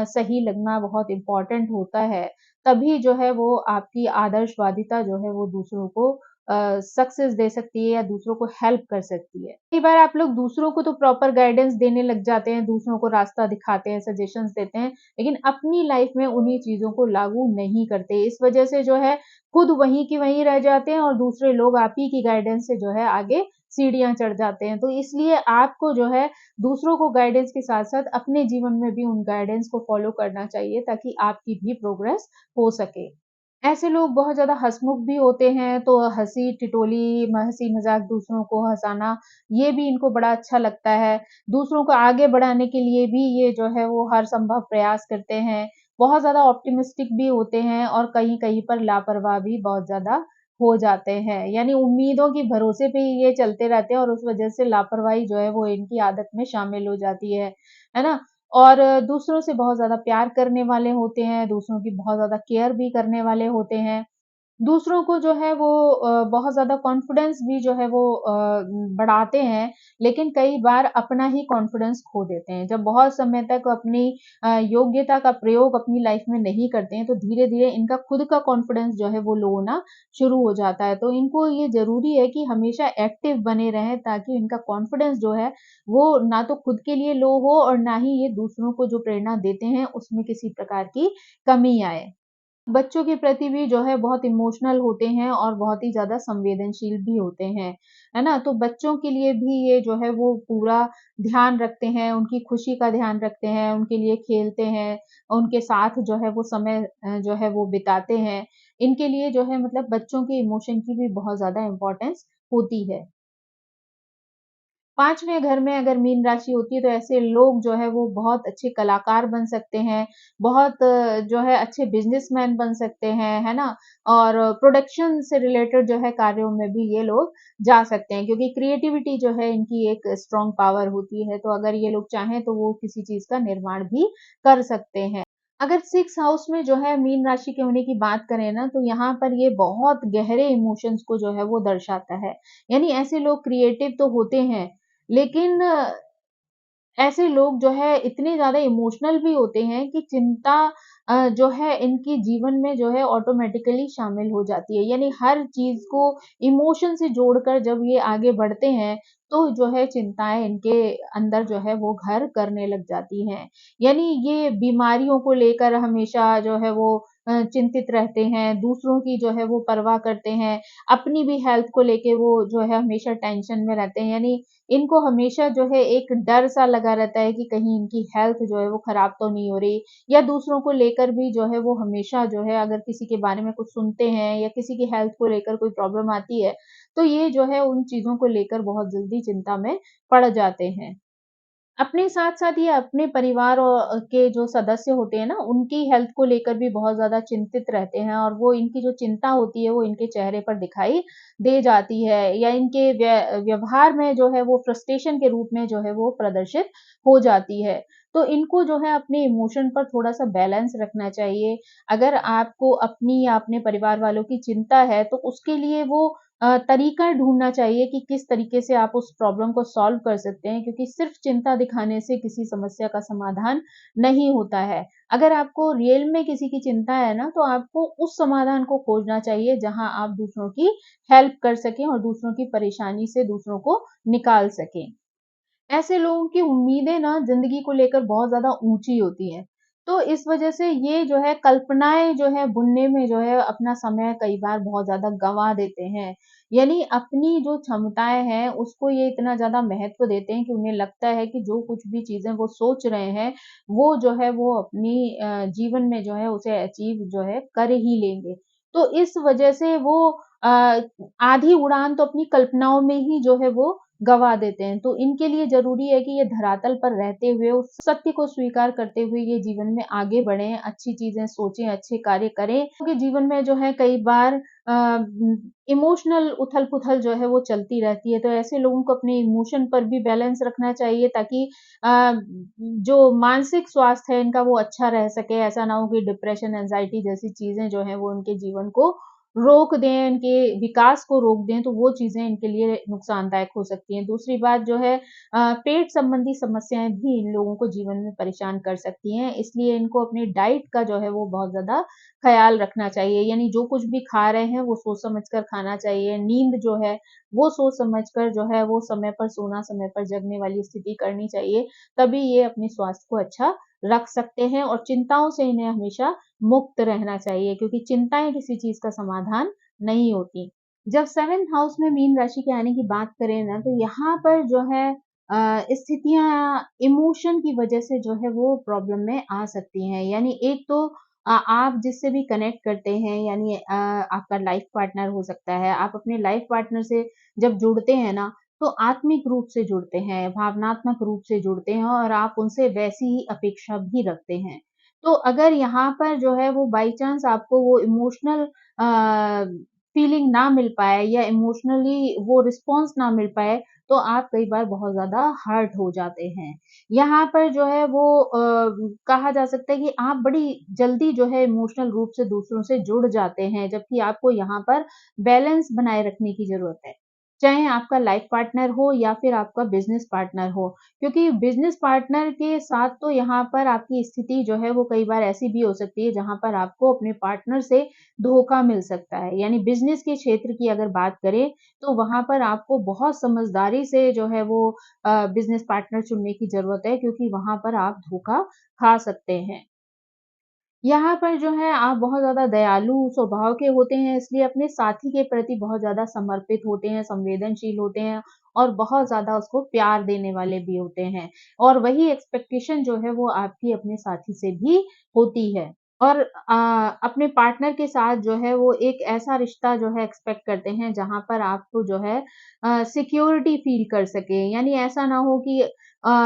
सही लगना बहुत इम्पोर्टेंट होता है। तभी जो है वो आपकी आदर्शवादिता जो है वो दूसरों को सक्सेस दे सकती है या दूसरों को हेल्प कर सकती है। कई बार आप लोग दूसरों को तो प्रॉपर गाइडेंस देने लग जाते हैं, दूसरों को रास्ता दिखाते हैं, सजेशंस देते हैं, लेकिन अपनी लाइफ में उन्हीं चीज़ों को लागू नहीं करते। इस वजह से जो है खुद वहीं की वहीं रह जाते हैं और दूसरे लोग आप ही की गाइडेंस से जो है आगे सीढ़ियाँ चढ़ जाते हैं। तो इसलिए आपको जो है दूसरों को गाइडेंस के साथ-साथ अपने जीवन में भी उन गाइडेंस को फ़ॉलो करना चाहिए ताकि आपकी भी प्रोग्रेस हो सके। ऐसे लोग बहुत ज़्यादा हँसमुख भी होते हैं, तो हँसी-ठिठोली, हँसी-मज़ाक दूसरों को हँसाना, ये भी इनको बड़ा अच्छा लगता है। दूसरों को आगे बढ़ाने के लिए भी ये जो है वो हर संभव प्रयास करते हैं। बहुत ज़्यादा ऑप्टिमिस्टिक भी होते हैं और कहीं-कहीं पर लापरवाह भी बहुत ज़्यादा हो जाते हैं। यानी उम्मीदों के भरोसे पे ही ये चलते रहते हैं और उस वज़ह से लापरवाही जो है वो इनकी आदत में शामिल हो जाती है ना? और दूसरों से बहुत ज़्यादा प्यार करने वाले होते हैं, दूसरों की बहुत ज़्यादा केयर भी करने वाले होते हैं। दूसरों को जो है वो बहुत ज़्यादा कॉन्फिडेंस भी जो है वो बढ़ाते हैं, लेकिन कई बार अपना ही कॉन्फिडेंस खो देते हैं। जब बहुत समय तक अपनी योग्यता का प्रयोग अपनी लाइफ में नहीं करते हैं, तो धीरे-धीरे इनका खुद का कॉन्फिडेंस जो है वो लो होना शुरू हो जाता है। तो इनको ये ज़रूरी है कि हमेशा एक्टिव बने रहें ताकि इनका कॉन्फिडेंस जो है, वो ना तो खुद के लिए लो हो और ना ही ये दूसरों को जो प्रेरणा देते हैं, उसमें किसी प्रकार की कमी आए। बच्चों के प्रति भी जो है बहुत इमोशनल होते हैं और बहुत ही ज़्यादा संवेदनशील भी होते हैं, है ना? तो बच्चों के लिए भी ये जो है वो पूरा ध्यान रखते हैं, उनकी खुशी का ध्यान रखते हैं, उनके लिए खेलते हैं, उनके साथ जो है वो समय जो है वो बिताते हैं। इनके लिए जो है मतलब बच्चों के इमोशन की भी बहुत ज़्यादा इम्पोर्टेंस होती है। 5वें घर में अगर मीन राशि होती है तो ऐसे लोग जो है वो बहुत अच्छे कलाकार बन सकते हैं, बहुत जो है अच्छे बिज़नेसमैन बन सकते हैं, है ना? और प्रोडक्शन से रिलेटेड जो है कार्यों में भी ये लोग जा सकते हैं क्योंकि क्रिएटिविटी जो है इनकी एक स्ट्रॉन्ग पावर होती है, तो अगर ये लोग चाहें तो वो किसी चीज़ का निर्माण भी कर सकते हैं। अगर 6 हाउस में जो है मीन राशि के होने की बात करें ना, तो यहाँ पर ये बहुत गहरे इमोशंस को जो है वो दर्शाता है। यानी ऐसे लोग क्रिएटिव तो होते हैं, लेकिन ऐसे लोग जो है इतने ज़्यादा इमोशनल भी होते हैं कि चिंता जो है इनके जीवन में जो है ऑटोमैटिकली शामिल हो जाती है। यानी हर चीज़ को इमोशन से जोड़कर जब ये आगे बढ़ते हैं, तो जो है चिंताएँ इनके अंदर जो है वो घर करने लग जाती हैं। यानी ये बीमारियों को लेकर हमेशा जो है वो चिंतित रहते हैं, दूसरों की जो है वो परवाह करते हैं, अपनी भी हेल्थ को लेके वो जो है हमेशा टेंशन में रहते हैं। यानी इनको हमेशा जो है एक डर-सा लगा रहता है कि कहीं इनकी हेल्थ जो है वो खराब तो नहीं हो रही या दूसरों को लेकर भी जो है वो हमेशा जो है अगर किसी के बारे में कुछ सुनते हैं या किसी की हेल्थ को लेकर कोई प्रॉब्लम आती है, तो ये जो है उन चीज़ों को लेकर बहुत जल्दी चिंता में पड़ जाते हैं। अपने साथ-साथ ये अपने परिवार के जो सदस्य होते हैं ना, उनकी हेल्थ को लेकर भी बहुत ज़्यादा चिंतित रहते हैं और वो इनकी जो चिंता होती है, वो इनके चेहरे पर दिखाई दे जाती है या इनके व्यवहार में जो है वो फ्रस्ट्रेशन के रूप में जो है वो प्रदर्शित हो जाती है। तो इनको जो है अपने इमोशन पर थोड़ा-सा बैलेंस रखना चाहिए। अगर आपको अपनी या अपने परिवार वालों की चिंता है, तो उसके लिए वो तरीका ढूँढना चाहिए कि किस तरीके से आप उस प्रॉब्लम को सॉल्व कर सकते हैं क्योंकि सिर्फ़ चिंता दिखाने से किसी समस्या का समाधान नहीं होता है। अगर आपको रियल में किसी की चिंता है ना, तो आपको उस समाधान को खोजना चाहिए जहाँ आप दूसरों की हेल्प कर सकें और दूसरों की परेशानी से दूसरों को निकाल सकें। ऐसे लोगों की उम्मीदें ना ज़िंदगी को लेकर बहुत ज़्यादा ऊँची होती हैं। तो इस वज़ह से ये जो है कल्पनाएँ जो है बुनने में जो है अपना समय कई बार बहुत ज़्यादा गँवा देते हैं। यानी अपनी जो क्षमताएँ हैं उसको ये इतना ज़्यादा महत्व देते हैं कि उन्हें लगता है कि जो कुछ भी चीज़ें वो सोच रहे हैं, वो जो है वो अपनी जीवन में जो है उसे अचीव जो है कर ही लेंगे। तो इस वज़ह से वो अ, आधी उड़ान तो अपनी कल्पनाओं में ही जो है वो गँवा देते हैं। तो इनके लिए ज़रूरी है कि ये धरातल पर रहते हुए उस सत्य को स्वीकार करते हुए ये जीवन में आगे बढ़ें, अच्छी चीज़ें सोचें, अच्छे कार्य करें। उनके जीवन में जो है कई बार इमोशनल उथल-पुथल जो है वो चलती रहती है। तो ऐसे लोगों को अपने इमोशन पर भी बैलेंस रखना चाहिए ताकि अ, जो मानसिक स्वास्थ्य है इनका वो अच्छा रह सके। ऐसा ना हो कि डिप्रेशन, एंग्ज़ायटी जैसी चीज़ें जो हैं वो उनके जीवन को रोक दें, इनके विकास को रोक दें, तो वो चीज़ें इनके लिए नुकसानदायक हो सकती हैं। दूसरी बात जो है पेट संबंधी समस्याएँ भी इन लोगों को जीवन में परेशान कर सकती हैं, इसलिए इनको अपनी डाइट का जो है वो बहुत ज़्यादा ख़्याल रखना चाहिए। यानी जो कुछ भी खा रहे हैं, वो सोच समझ कर खाना चाहिए। नींद जो है, वो सोच समझ कर जो है वो समय पर सोना, समय पर जगने वाली स्थिति करनी चाहिए, तभी ये अपने स्वास्थ्य को अच्छा रख सकते हैं और चिंताओं से इन्हें हमेशा मुक्त रहना चाहिए क्योंकि चिंताएँ किसी चीज़ का समाधान नहीं होती। जब 7th हाउस में मीन राशि के आने की बात करें ना, तो यहाँ पर जो है स्थितियाँ इमोशन की वजह से जो है वो प्रॉब्लम में आ सकती हैं। यानी एक तो आप जिससे भी कनेक्ट करते हैं यानी आपका लाइफ़ पार्टनर हो सकता है। आप अपने लाइफ़ पार्टनर से जब जुड़ते हैं ना, तो आत्मिक रूप से जुड़ते हैं, भावनात्मक रूप से जुड़ते हैं और आप उनसे वैसी ही अपेक्षा भी रखते हैं। तो अगर यहाँ पर जो है वो बाई चांस आपको वो इमोशनल फीलिंग ना मिल पाए या इमोशनली वो रिस्पॉन्स ना मिल पाए, तो आप कई बार बहुत ज़्यादा हर्ट हो जाते हैं। यहाँ पर जो है वो कहा जा सकता है कि आप बड़ी जल्दी जो है इमोशनल रूप से दूसरों से जुड़ जाते हैं, जबकि आपको यहाँ पर बैलेंस बनाए रखने की ज़रूरत है। चाहे आपका लाइफ़ पार्टनर हो या फिर आपका बिज़नेस पार्टनर हो। क्योंकि बिज़नेस पार्टनर के साथ तो यहाँ पर आपकी स्थिति जो है वो कई बार ऐसी भी हो सकती है जहाँ पर आपको अपने पार्टनर से धोखा मिल सकता है। यानी बिज़नेस के क्षेत्र की अगर बात करें तो वहाँ पर आपको बहुत समझदारी से जो है वो बिज़नेस पार्टनर चुनने की ज़रूरत है क्योंकि वहाँ पर आप धोखा खा सकते हैं। यहाँ पर जो है आप बहुत ज़्यादा दयालु स्वभाव के होते हैं, इसलिए अपने साथी के प्रति बहुत ज़्यादा समर्पित होते हैं, संवेदनशील होते हैं और बहुत ज़्यादा उसको प्यार देने वाले भी होते हैं। और वही एक्सपेक्टेशन जो है वो आपकी अपने साथी से भी होती है। और अपने पार्टनर के साथ जो है वो एक ऐसा रिश्ता जो है एक्सपेक्ट करते हैं जहाँ पर आपको जो है सिक्योरिटी फ़ील कर सकें। यानी ऐसा ना हो कि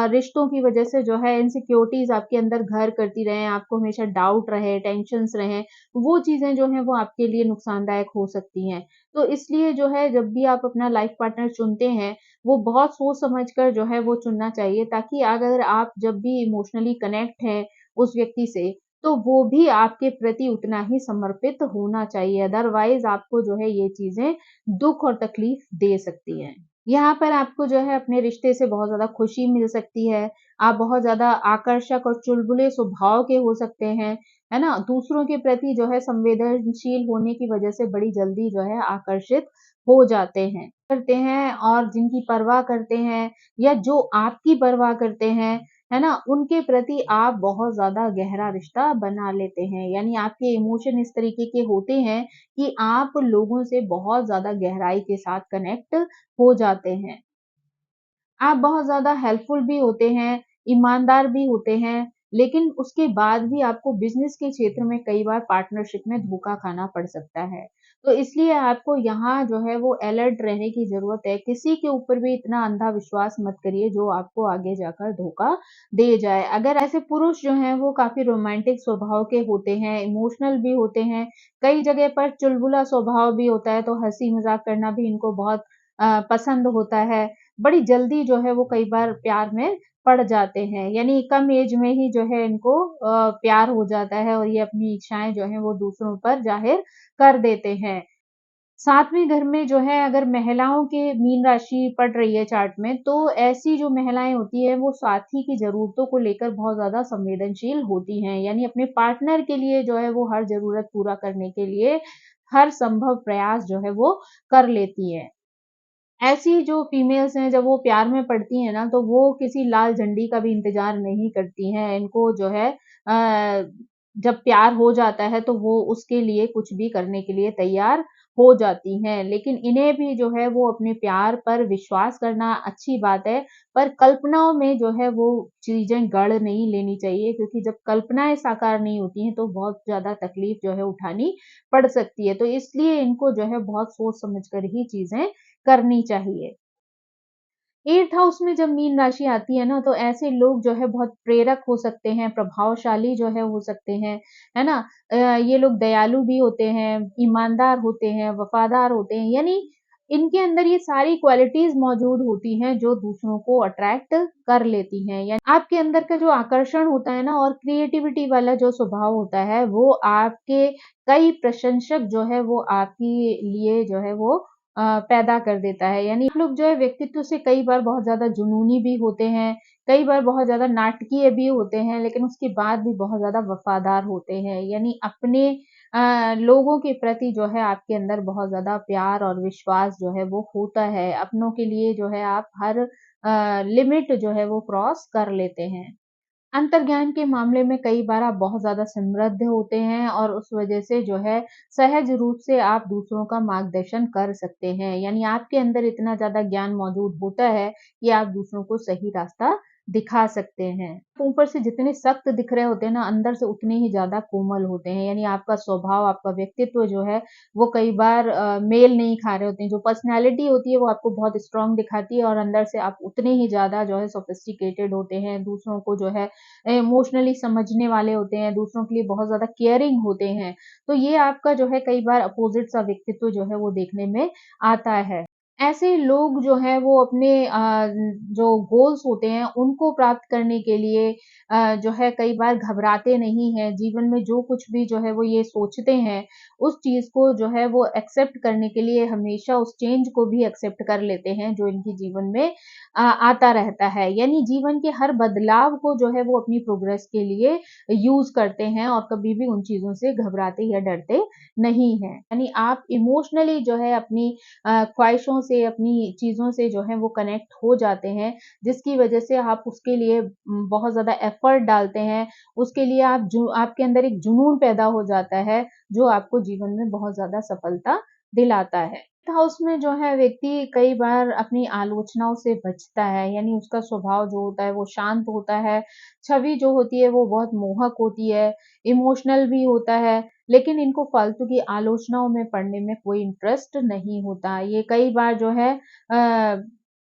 रिश्तों की वजह से जो है इनसिक्योरिटीज़ आपके अंदर घर करती रहें, आपको हमेशा डाउट रहे, टेंशन्स रहें, वो चीज़ें जो हैं वो आपके लिए नुकसानदायक हो सकती हैं। तो इसलिए जो है जब भी आप अपना लाइफ़ पार्टनर चुनते हैं, वो बहुत सोच समझ कर जो है वो चुनना चाहिए ताकि अगर आप जब भी इमोशनली कनेक्ट हैं उस व्यक्ति से, तो वो भी आपके प्रति उतना ही समर्पित होना चाहिए, अदरवाइज़ आपको जो है ये चीज़ें दुःख और तकलीफ़ दे सकती हैं। यहाँ पर आपको जो है अपने रिश्ते से बहुत ज़्यादा खुशी मिल सकती है। आप बहुत ज़्यादा आकर्षक और चुलबुले स्वभाव के हो सकते हैं, है ना? दूसरों के प्रति जो है संवेदनशील होने की वज़ह से बड़ी जल्दी जो है आकर्षित हो जाते हैं और जिनकी परवाह करते हैं या जो आपकी परवाह करते हैं, है ना? उनके प्रति आप बहुत ज़्यादा गहरा रिश्ता बना लेते हैं। यानी आपके इमोशन इस तरीके के होते हैं कि आप लोगों से बहुत ज़्यादा गहराई के साथ कनेक्ट हो जाते हैं। आप बहुत ज़्यादा हेल्पफुल भी होते हैं, ईमानदार भी होते हैं, लेकिन उसके बाद भी आपको बिज़नेस के क्षेत्र में कई बार पार्टनरशिप में धोखा खाना पड़ सकता है। तो इसलिए आपको यहाँ जो है वो अलर्ट रहने की ज़रूरत है। किसी के ऊपर भी इतना अंधा विश्वास मत करिए जो आपको आगे जाकर धोखा दे जाए। अगर ऐसे पुरुष जो हैं वो काफ़ी रोमांटिक स्वभाव के होते हैं, इमोशनल भी होते हैं, कई जगह पर चुलबुला स्वभाव भी होता है, तो हँसी-मज़ाक करना भी इनको बहुत पसंद होता है। बड़ी जल्दी जो है वो कई बार प्यार में पड़ जाते हैं। यानी कम एज में ही जो है इनको प्यार हो जाता है और ये अपनी इच्छाएँ जो हैं वो दूसरों पर ज़ाहिर कर देते हैं। 7वें घर में जो है अगर महिलाओं के मीन राशि पड़ रही है चार्ट में, तो ऐसी जो महिलाएँ होती हैं वो साथी की ज़रूरतों को लेकर बहुत ज़्यादा संवेदनशील होती हैं। यानी अपने पार्टनर के लिए जो है वो हर ज़रूरत पूरा करने के लिए हर संभव प्रयास जो है वो कर लेती हैं। ऐसी जो फीमेल्स हैं जब वो प्यार में पड़ती हैं ना, तो वो किसी लाल झंडी का भी इंतज़ार नहीं करती हैं। इनको जो है जब प्यार हो जाता है तो वो उसके लिए कुछ भी करने के लिए तैयार हो जाती हैं। लेकिन इन्हें भी जो है वो अपने प्यार पर विश्वास करना अच्छी बात है, पर कल्पनाओं में जो है वो चीज़ें गढ़ नहीं लेनी चाहिए क्योंकि जब कल्पनाएँ साकार नहीं होती हैं तो बहुत ज़्यादा तकलीफ़ जो है उठानी पड़ सकती है। तो इसलिए इनको जो है बहुत सोच समझ कर ही चीज़ें करनी चाहिए। 8th हाउस में जब मीन राशि आती है ना, तो ऐसे लोग जो है बहुत प्रेरक हो सकते हैं, प्रभावशाली जो है हो सकते हैं, है ना? ये लोग दयालु भी होते हैं, ईमानदार होते हैं, वफ़ादार होते हैं, यानी इनके अंदर ये सारी क्वालिटीज़ मौजूद होती हैं जो दूसरों को अट्रैक्ट कर लेती हैं। या आपके अंदर का जो आकर्षण होता है ना और क्रिएटिविटी वाला जो स्वभाव होता है, वो आपके कई प्रशंसक जो है वो आपके लिए जो है वो पैदा कर देता है। यानी आप लोग जो है व्यक्तित्व से कई बार बहुत ज़्यादा जुनूनी भी होते हैं, कई बार बहुत ज़्यादा नाटकीय भी होते हैं, लेकिन उसके बाद भी बहुत ज़्यादा वफ़ादार होते हैं। यानी अपने लोगों के प्रति जो है आपके अंदर बहुत ज़्यादा प्यार और विश्वास जो है वो होता है। अपनों के लिए जो है आप हर लिमिट जो है वो क्रॉस कर लेते हैं। अंतर्ज्ञान के मामले में कई बार आप बहुत ज़्यादा समृद्ध होते हैं और उस वज़ह से जो है सहज रूप से आप दूसरों का मार्गदर्शन कर सकते हैं। यानी आपके अंदर इतना ज़्यादा ज्ञान मौजूद होता है कि आप दूसरों को सही रास्ता दिखा सकते हैं। ऊपर से जितने सख्त दिख रहे होते हैं ना, अंदर से उतने ही ज़्यादा कोमल होते हैं। यानी आपका स्वभाव, आपका व्यक्तित्व जो है वो कई बार मेल नहीं खा रहे होते हैं। जो पर्सनैलिटी होती है वो आपको बहुत स्ट्रॉन्ग दिखाती है और अंदर से आप उतने ही ज़्यादा जो है सोफिस्टिकेटेड होते हैं। दूसरों को जो है इमोशनली समझने वाले होते हैं, दूसरों के लिए बहुत ज़्यादा केयरिंग होते हैं। तो ये आपका जो है कई बार अपोज़िट सा व्यक्तित्व जो है वो देखने में आता है। ऐसे लोग जो हैं वो अपने जो गोल्स होते हैं उनको प्राप्त करने के लिए जो है कई बार घबराते नहीं हैं। जीवन में जो कुछ भी जो है वो ये सोचते हैं, उस चीज़ को जो है वो एक्सेप्ट करने के लिए हमेशा उस चेंज को भी एक्सेप्ट कर लेते हैं जो इनके जीवन में आता रहता है। यानी जीवन के हर बदलाव को जो है वो अपनी प्रोग्रेस के लिए यूज़ करते हैं और कभी भी उन चीज़ों से घबराते या डरते नहीं हैं। यानी आप इमोशनली जो है अपनी ख्वाहिशों से, अपनी चीज़ों से जो है वो कनेक्ट हो जाते हैं, जिसकी वजह से आप उसके लिए बहुत ज़्यादा एफर्ट डालते हैं, उसके लिए आपके अंदर एक जुनून पैदा हो जाता है, जो आपको जीवन में बहुत ज़्यादा सफलता दिलाता है। हाउस में जो है व्यक्ति कई बार अपनी आलोचनाओं से बचता है, यानी उसका स्वभाव जो होता है वो शांत होता है, छवि जो होती है वो बहुत मोहक होती है, इमोशनल भी होता है, लेकिन इनको फालतू की आलोचनाओं में पड़ने में कोई इंटरेस्ट नहीं होता। ये कई बार जो है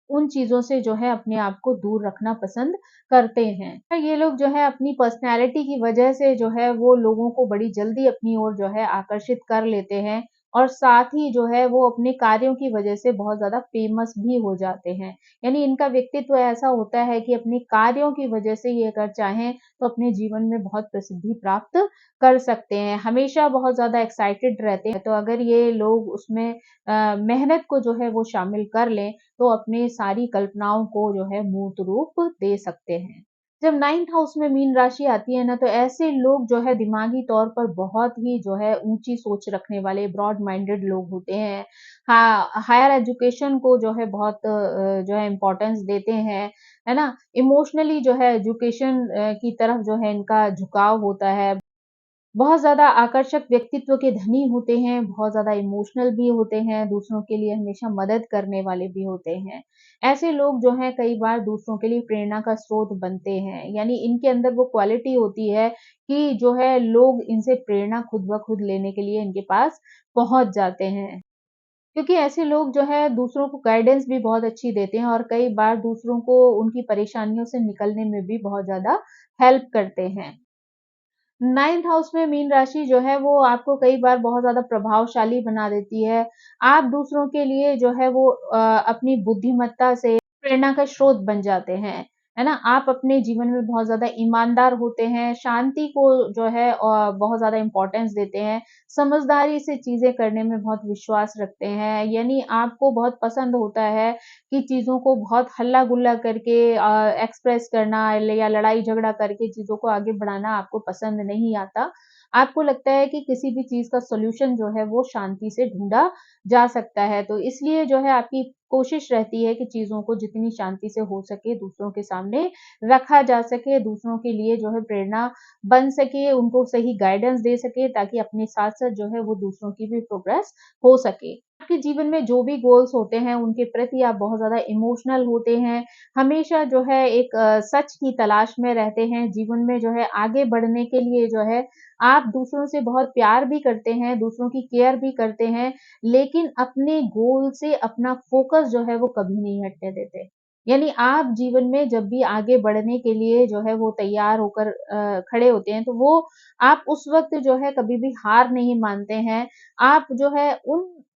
उन चीज़ों से जो है अपने आप को दूर रखना पसंद करते हैं। ये लोग जो है अपनी पर्सनैलिटी की वजह से जो है वो लोगों को बड़ी जल्दी अपनी ओर जो है आकर्षित कर लेते हैं और साथ ही जो है वो अपने कार्यों की वजह से बहुत ज़्यादा फ़ेमस भी हो जाते हैं। यानी इनका व्यक्तित्व ऐसा होता है कि अपने कार्यों की वजह से ये अगर चाहें तो अपने जीवन में बहुत प्रसिद्धि प्राप्त कर सकते हैं। हमेशा बहुत ज़्यादा एक्साइटेड रहते हैं, तो अगर ये लोग उसमें मेहनत को जो है वो शामिल कर लें, तो अपने सारी कल्पनाओं को जो है मूर्त रूप दे सकते हैं। जब 9th हाउस में मीन राशि आती है ना, तो ऐसे लोग जो है दिमागी तौर पर बहुत ही जो है ऊँची सोच रखने वाले ब्रॉड माइंडेड लोग होते हैं। हाँ, हायर एजुकेशन को जो है बहुत जो है इम्पोर्टेंस देते हैं, है ना? इमोशनली जो है एजुकेशन की तरफ जो है इनका झुकाव होता है। बहुत ज़्यादा आकर्षक व्यक्तित्व के धनी होते हैं, बहुत ज़्यादा इमोशनल भी होते हैं, दूसरों के लिए हमेशा मदद करने वाले भी होते हैं। ऐसे लोग जो हैं कई बार दूसरों के लिए प्रेरणा का स्रोत बनते हैं, यानी इनके अंदर वो क्वालिटी होती है कि जो है लोग इनसे प्रेरणा खुद ब खुद लेने के लिए इनके पास पहुँच जाते हैं। क्योंकि ऐसे लोग जो है दूसरों को गाइडेंस भी बहुत अच्छी देते हैं और कई बार दूसरों को उनकी परेशानियों से निकलने में भी बहुत ज़्यादा हेल्प करते हैं। 9th हाउस में मीन राशि जो है वो आपको कई बार बहुत ज़्यादा प्रभावशाली बना देती है। आप दूसरों के लिए जो है वो अपनी बुद्धिमत्ता से प्रेरणा का स्रोत बन जाते हैं, है ना? आप अपने जीवन में बहुत ज़्यादा ईमानदार होते हैं, शांति को जो है बहुत ज़्यादा इम्पोर्टेंस देते हैं, समझदारी से चीज़ें करने में बहुत विश्वास रखते हैं, यानी आपको बहुत पसंद होता है कि चीज़ों को बहुत हल्ला-गुल्ला करके एक्सप्रेस करना या लड़ाई-झगड़ा करके चीज़ों को आगे बढ़ाना आपको पसंद नहीं आता। आपको लगता है कि किसी भी चीज़ का सॉल्यूशन जो है वो शांति से ढूँढा जा सकता है। तो इसलिए जो है आपकी कोशिश रहती है कि चीज़ों को जितनी शांति से हो सके दूसरों के सामने रखा जा सके, दूसरों के लिए जो है प्रेरणा बन सके, उनको सही गाइडेंस दे सके ताकि अपने साथ-साथ जो है वो दूसरों की भी प्रोग्रेस हो सके। आपके जीवन में जो भी गोल्स होते हैं, उनके प्रति आप बहुत ज़्यादा इमोशनल होते हैं, हमेशा जो है एक सच की तलाश में रहते हैं, जीवन में जो है आगे बढ़ने के लिए जो है आप दूसरों से बहुत प्यार भी करते हैं, दूसरों की केयर भी करते हैं, लेकिन अपने गोल से अपना फ़ोकस जो है वो कभी नहीं हटने देते। यानी आप जीवन में जब भी आगे बढ़ने के लिए जो है वो तैयार होकर खड़े होते हैं, तो वो आप उस वक़्त जो है कभी भी हार नहीं मानते हैं। आप जो है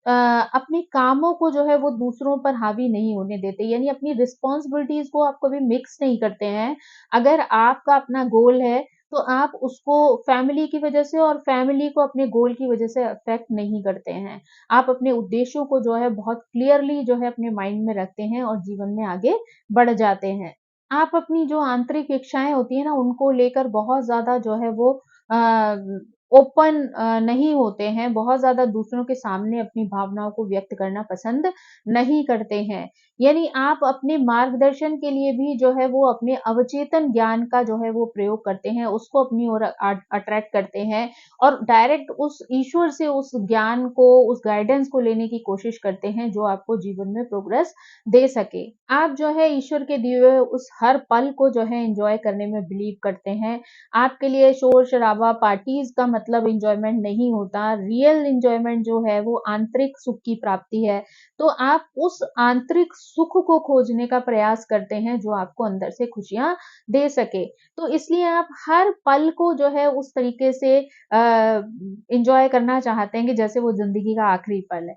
अ, अपने कामों को जो है वो दूसरों पर हावी नहीं होने देते, यानी अपनी रिस्पॉन्सिबिलिटीज़ को आप कभी मिक्स नहीं करते हैं। अगर आपका अपना गोल है, तो आप उसको फैमिली की वजह से और फैमिली को अपने गोल की वजह से अफ़ेक्ट नहीं करते हैं। आप अपने उद्देश्यों को जो है बहुत क्लियरली जो है अपने माइंड में रखते हैं और जीवन में आगे बढ़ जाते हैं। आप अपनी जो आंतरिक इच्छाएँ होती हैं ना, उनको लेकर बहुत ज़्यादा जो है वो ओपन नहीं होते हैं, बहुत ज़्यादा दूसरों के सामने अपनी भावनाओं को व्यक्त करना पसंद नहीं करते हैं। यानी आप अपने मार्गदर्शन के लिए भी जो है वो अपने अवचेतन ज्ञान का जो है वो प्रयोग करते हैं, उसको अपनी ओर अट्रैक्ट करते हैं और डायरेक्ट उस ईश्वर से उस ज्ञान को, उस गाइडेंस को लेने की कोशिश करते हैं, जो आपको जीवन में प्रोग्रेस दे सके। आप जो है ईश्वर के दिए हुए उस हर पल को जो है एन्जॉय करने में बिलीव करते हैं। आपके लिए शोर-शराबा, पार्टीज़ का मतलब एन्जॉयमेंट नहीं होता। रियल एन्जॉयमेंट जो है वो आंतरिक सुख की प्राप्ति है। तो आप उस आंतरिक सुख को खोजने का प्रयास करते हैं, जो आपको अंदर से खुशियाँ दे सके। तो इसलिए आप हर पल को जो है उस तरीके से एन्जॉय करना चाहते हैं कि जैसे वो ज़िंदगी का आखिरी पल है।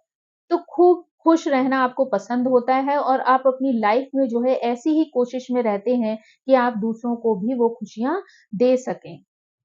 तो खूब खुश रहना आपको पसंद होता है और आप अपनी लाइफ़ में जो है ऐसी ही कोशिश में रहते हैं कि आप दूसरों को भी वो खुशियाँ दे सकें।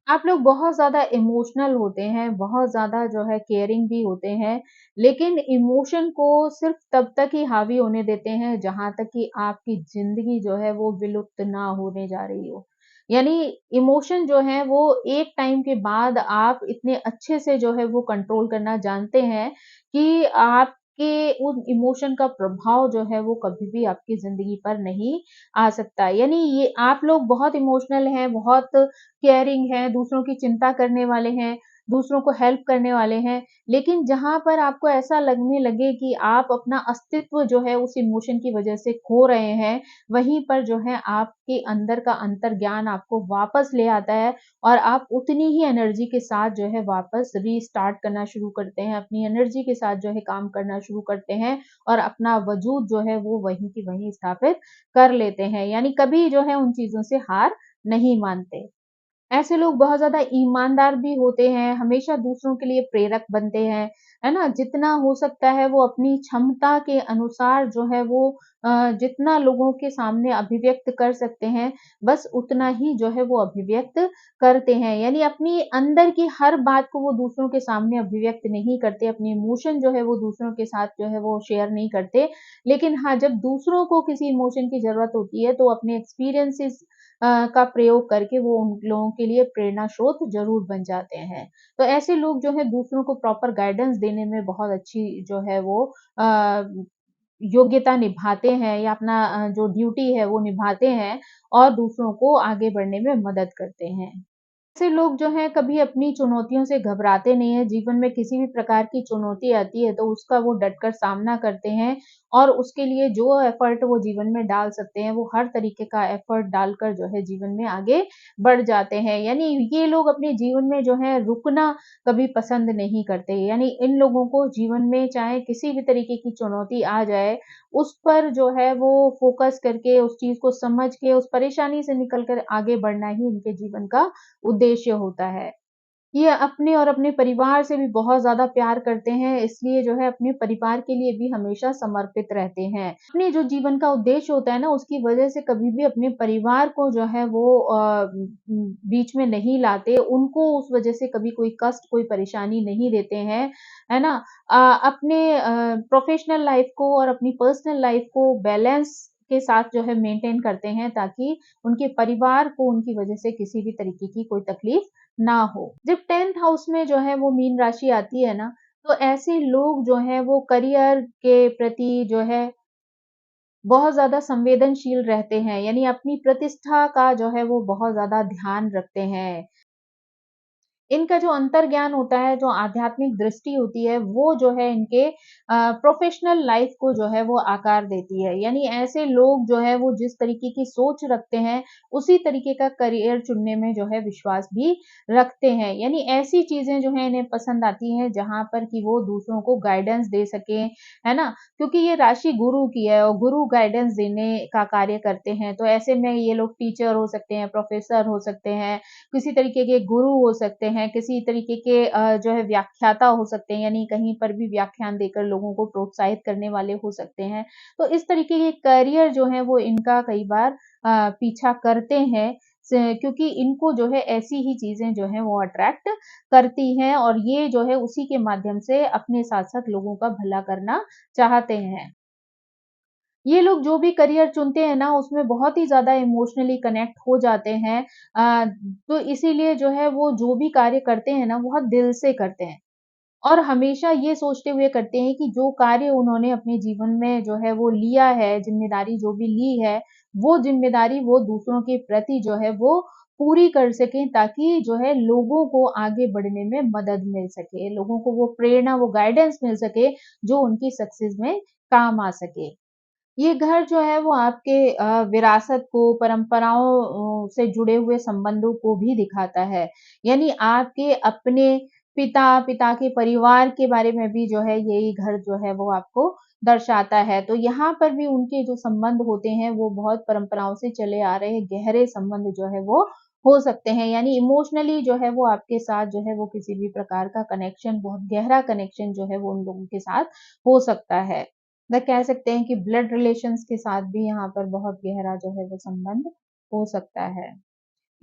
आप लोग बहुत ज़्यादा इमोशनल होते हैं, बहुत ज़्यादा जो है केयरिंग भी होते हैं, लेकिन इमोशन को सिर्फ़ तब तक ही हावी होने देते हैं, जहाँ तक कि आपकी ज़िंदगी जो है वो विलुप्त ना होने जा रही हो। यानी इमोशन जो हैं वो एक टाइम के बाद आप इतने अच्छे से जो है वो कंट्रोल करना जानते हैं कि आपके आपके उन इमोशन का प्रभाव जो है वो कभी भी आपकी ज़िंदगी पर नहीं आ सकता। यानी ये आप लोग बहुत इमोशनल हैं, बहुत केयरिंग हैं, दूसरों की चिंता करने वाले हैं, दूसरों को हेल्प करने वाले हैं, लेकिन जहाँ पर आपको ऐसा लगने लगे कि आप अपना अस्तित्व जो है उस इमोशन की वज़ह से खो रहे हैं, वहीं पर जो है आपके अंदर का अंतर्ज्ञान आपको वापस ले आता है और आप उतनी ही एनर्जी के साथ जो है वापस रीस्टार्ट करना शुरू करते हैं, अपनी एनर्जी के साथ जो है काम करना शुरू करते हैं और अपना वजूद जो है वो वहीं की वहीं स्थापित कर लेते हैं। यानी कभी जो है उन चीज़ों से हार नहीं मानते। ऐसे लोग बहुत ज़्यादा ईमानदार भी होते हैं, हमेशा दूसरों के लिए प्रेरक बनते हैं, है ना? जितना हो सकता है वो अपनी क्षमता के अनुसार जो है वो जितना लोगों के सामने अभिव्यक्त कर सकते हैं, बस उतना ही जो है वो अभिव्यक्त करते हैं। यानी अपनी अंदर की हर बात को वो दूसरों के सामने अभिव्यक्त नहीं करते, अपने इमोशन जो है वो दूसरों के साथ जो है वो शेयर नहीं करते। लेकिन हाँ, जब दूसरों को किसी इमोशन की ज़रूरत होती है, तो अपने एक्सपीरियंसेस का प्रयोग करके वो उन लोगों के लिए प्रेरणा स्रोत ज़रूर बन जाते हैं। तो ऐसे लोग जो है दूसरों को प्रॉपर गाइडेंस देने में बहुत अच्छी जो है वो अ, योग्यता निभाते हैं या अपना जो ड्यूटी है वो निभाते हैं और दूसरों को आगे बढ़ने में मदद करते हैं। ऐसे लोग जो हैं कभी अपनी चुनौतियों से घबराते नहीं हैं, जीवन में किसी भी प्रकार की चुनौती आती है तो उसका वो डटकर सामना करते हैं और उसके लिए जो एफर्ट वो जीवन में डाल सकते हैं, वो हर तरीके का एफर्ट डालकर जो है जीवन में आगे बढ़ जाते हैं। यानी ये लोग अपने जीवन में जो है रुकना कभी पसंद नहीं करते। यानी इन लोगों को जीवन में चाहे किसी भी तरीके की चुनौती आ जाए, उस पर जो है वो फ़ोकस करके, उस चीज़ को समझ के, उस परेशानी से निकल कर आगे बढ़ना ही इनके जीवन का उद्देश्य होता है। ये अपने और अपने परिवार से भी बहुत ज़्यादा प्यार करते हैं, इसलिए जो है अपने परिवार के लिए भी हमेशा समर्पित रहते हैं। अपने जो जीवन का उद्देश्य होता है ना, उसकी वजह से कभी भी अपने परिवार को जो है वो बीच में नहीं लाते, उनको उस वजह से कभी कोई कष्ट, कोई परेशानी नहीं देते हैं, है ना? अपने प्रोफ़ेशनल लाइफ़ को और अपनी पर्सनल लाइफ़ को बैलेंस के साथ जो है मेंटेन करते हैं ताकि उनके परिवार को उनकी वजह से किसी भी तरीके की कोई तकलीफ ना हो। जब 10th हाउस में जो है वो मीन राशि आती है ना, तो ऐसे लोग जो हैं वो करियर के प्रति जो है बहुत ज़्यादा संवेदनशील रहते हैं, यानी अपनी प्रतिष्ठा का जो है वो बहुत ज़्यादा ध्यान रखते हैं। इनका जो अंतर्ज्ञान होता है, जो आध्यात्मिक दृष्टि होती है, वो जो है इनके प्रोफ़ेशनल लाइफ़ को जो है वो आकार देती है। यानी ऐसे लोग जो है वो जिस तरीके की सोच रखते हैं, उसी तरीके का करियर चुनने में जो है विश्वास भी रखते हैं। यानी ऐसी चीज़ें जो हैं इन्हें पसंद आती हैं जहाँ पर कि वो दूसरों को गाइडेंस दे सकें, है ना? क्योंकि ये राशि गुरु की है और गुरु गाइडेंस देने का कार्य करते हैं, तो ऐसे में ये लोग टीचर हो सकते हैं, प्रोफ़ेसर हो सकते हैं, किसी तरीके के गुरु हो सकते हैं, किसी तरीके के जो है व्याख्याता हो सकते हैं, यानी कहीं पर भी व्याख्यान देकर लोगों को प्रोत्साहित करने वाले हो सकते हैं। तो इस तरीके के करियर जो है वो इनका कई बार पीछा करते हैं स क्योंकि इनको जो है ऐसी ही चीज़ें जो हैं वो अट्रैक्ट करती हैं और ये जो है उसी के माध्यम से अपने साथ-साथ लोगों का भला करना चाहते हैं। ये लोग जो भी करियर चुनते हैं ना, उसमें बहुत ही ज़्यादा इमोशनली कनेक्ट हो जाते हैं। तो इसीलिए जो है वो जो भी कार्य करते हैं ना, बहुत दिल से करते हैं और हमेशा ये सोचते हुए करते हैं कि जो कार्य उन्होंने अपने जीवन में जो है वो लिया है, ज़िम्मेदारी जो भी ली है, वो ज़िम्मेदारी वो दूसरों के प्रति जो है वो पूरी कर सकें ताकि जो है लोगों को आगे बढ़ने में मदद मिल सके, लोगों को वो प्रेरणा, वो गाइडेंस मिल सके, जो उनकी सक्सेस में काम आ सके। ये घर जो है वो आपके विरासत को, परंपराओं से जुड़े हुए संबंधों को भी दिखाता है। यानी आपके अपने पिता के परिवार के बारे में भी जो है यही घर जो है वो आपको दर्शाता है। तो यहाँ पर भी उनके जो संबंध होते हैं वो बहुत परंपराओं से चले आ रहे गहरे संबंध जो है वो हो सकते हैं। यानी इमोशनली जो है वो आपके साथ जो है वो किसी भी प्रकार का कनेक्शन बहुत गहरा कनेक्शन जो है वो उन लोगों के साथ हो सकता है। कह सकते हैं कि ब्लड रिलेशंस के साथ भी यहाँ पर बहुत गहरा जो है वो संबंध हो सकता है।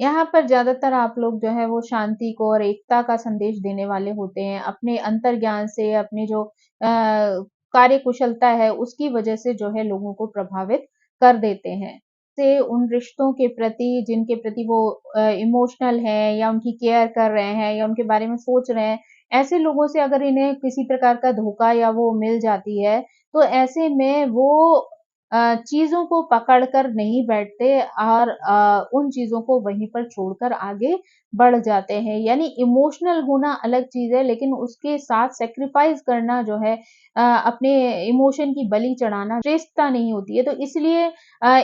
यहाँ पर ज़्यादातर आप लोग जो है वो शांति को और एकता का संदेश देने वाले होते हैं। अपने अंतर्ज्ञान से अपने जो कार्यकुशलता है उसकी वजह से जो है लोगों को प्रभावित कर देते हैं। से उन रिश्तों के प्रति जिनके प्रति वो इमोशनल हैं या उनकी केयर कर रहे हैं या उनके बारे में सोच रहे हैं, ऐसे लोगों से अगर इन्हें किसी प्रकार का धोखा या वो मिल जाती है, तो ऐसे में वो चीज़ों को पकड़ कर नहीं बैठते और उन चीज़ों को वहीं पर छोड़कर आगे बढ़ जाते हैं। यानी इमोशनल होना अलग चीज़ है, लेकिन उसके साथ सैक्रिफाइस करना जो है अपने इमोशन की बलि चढ़ाना श्रेष्ठता नहीं होती है। तो इसलिए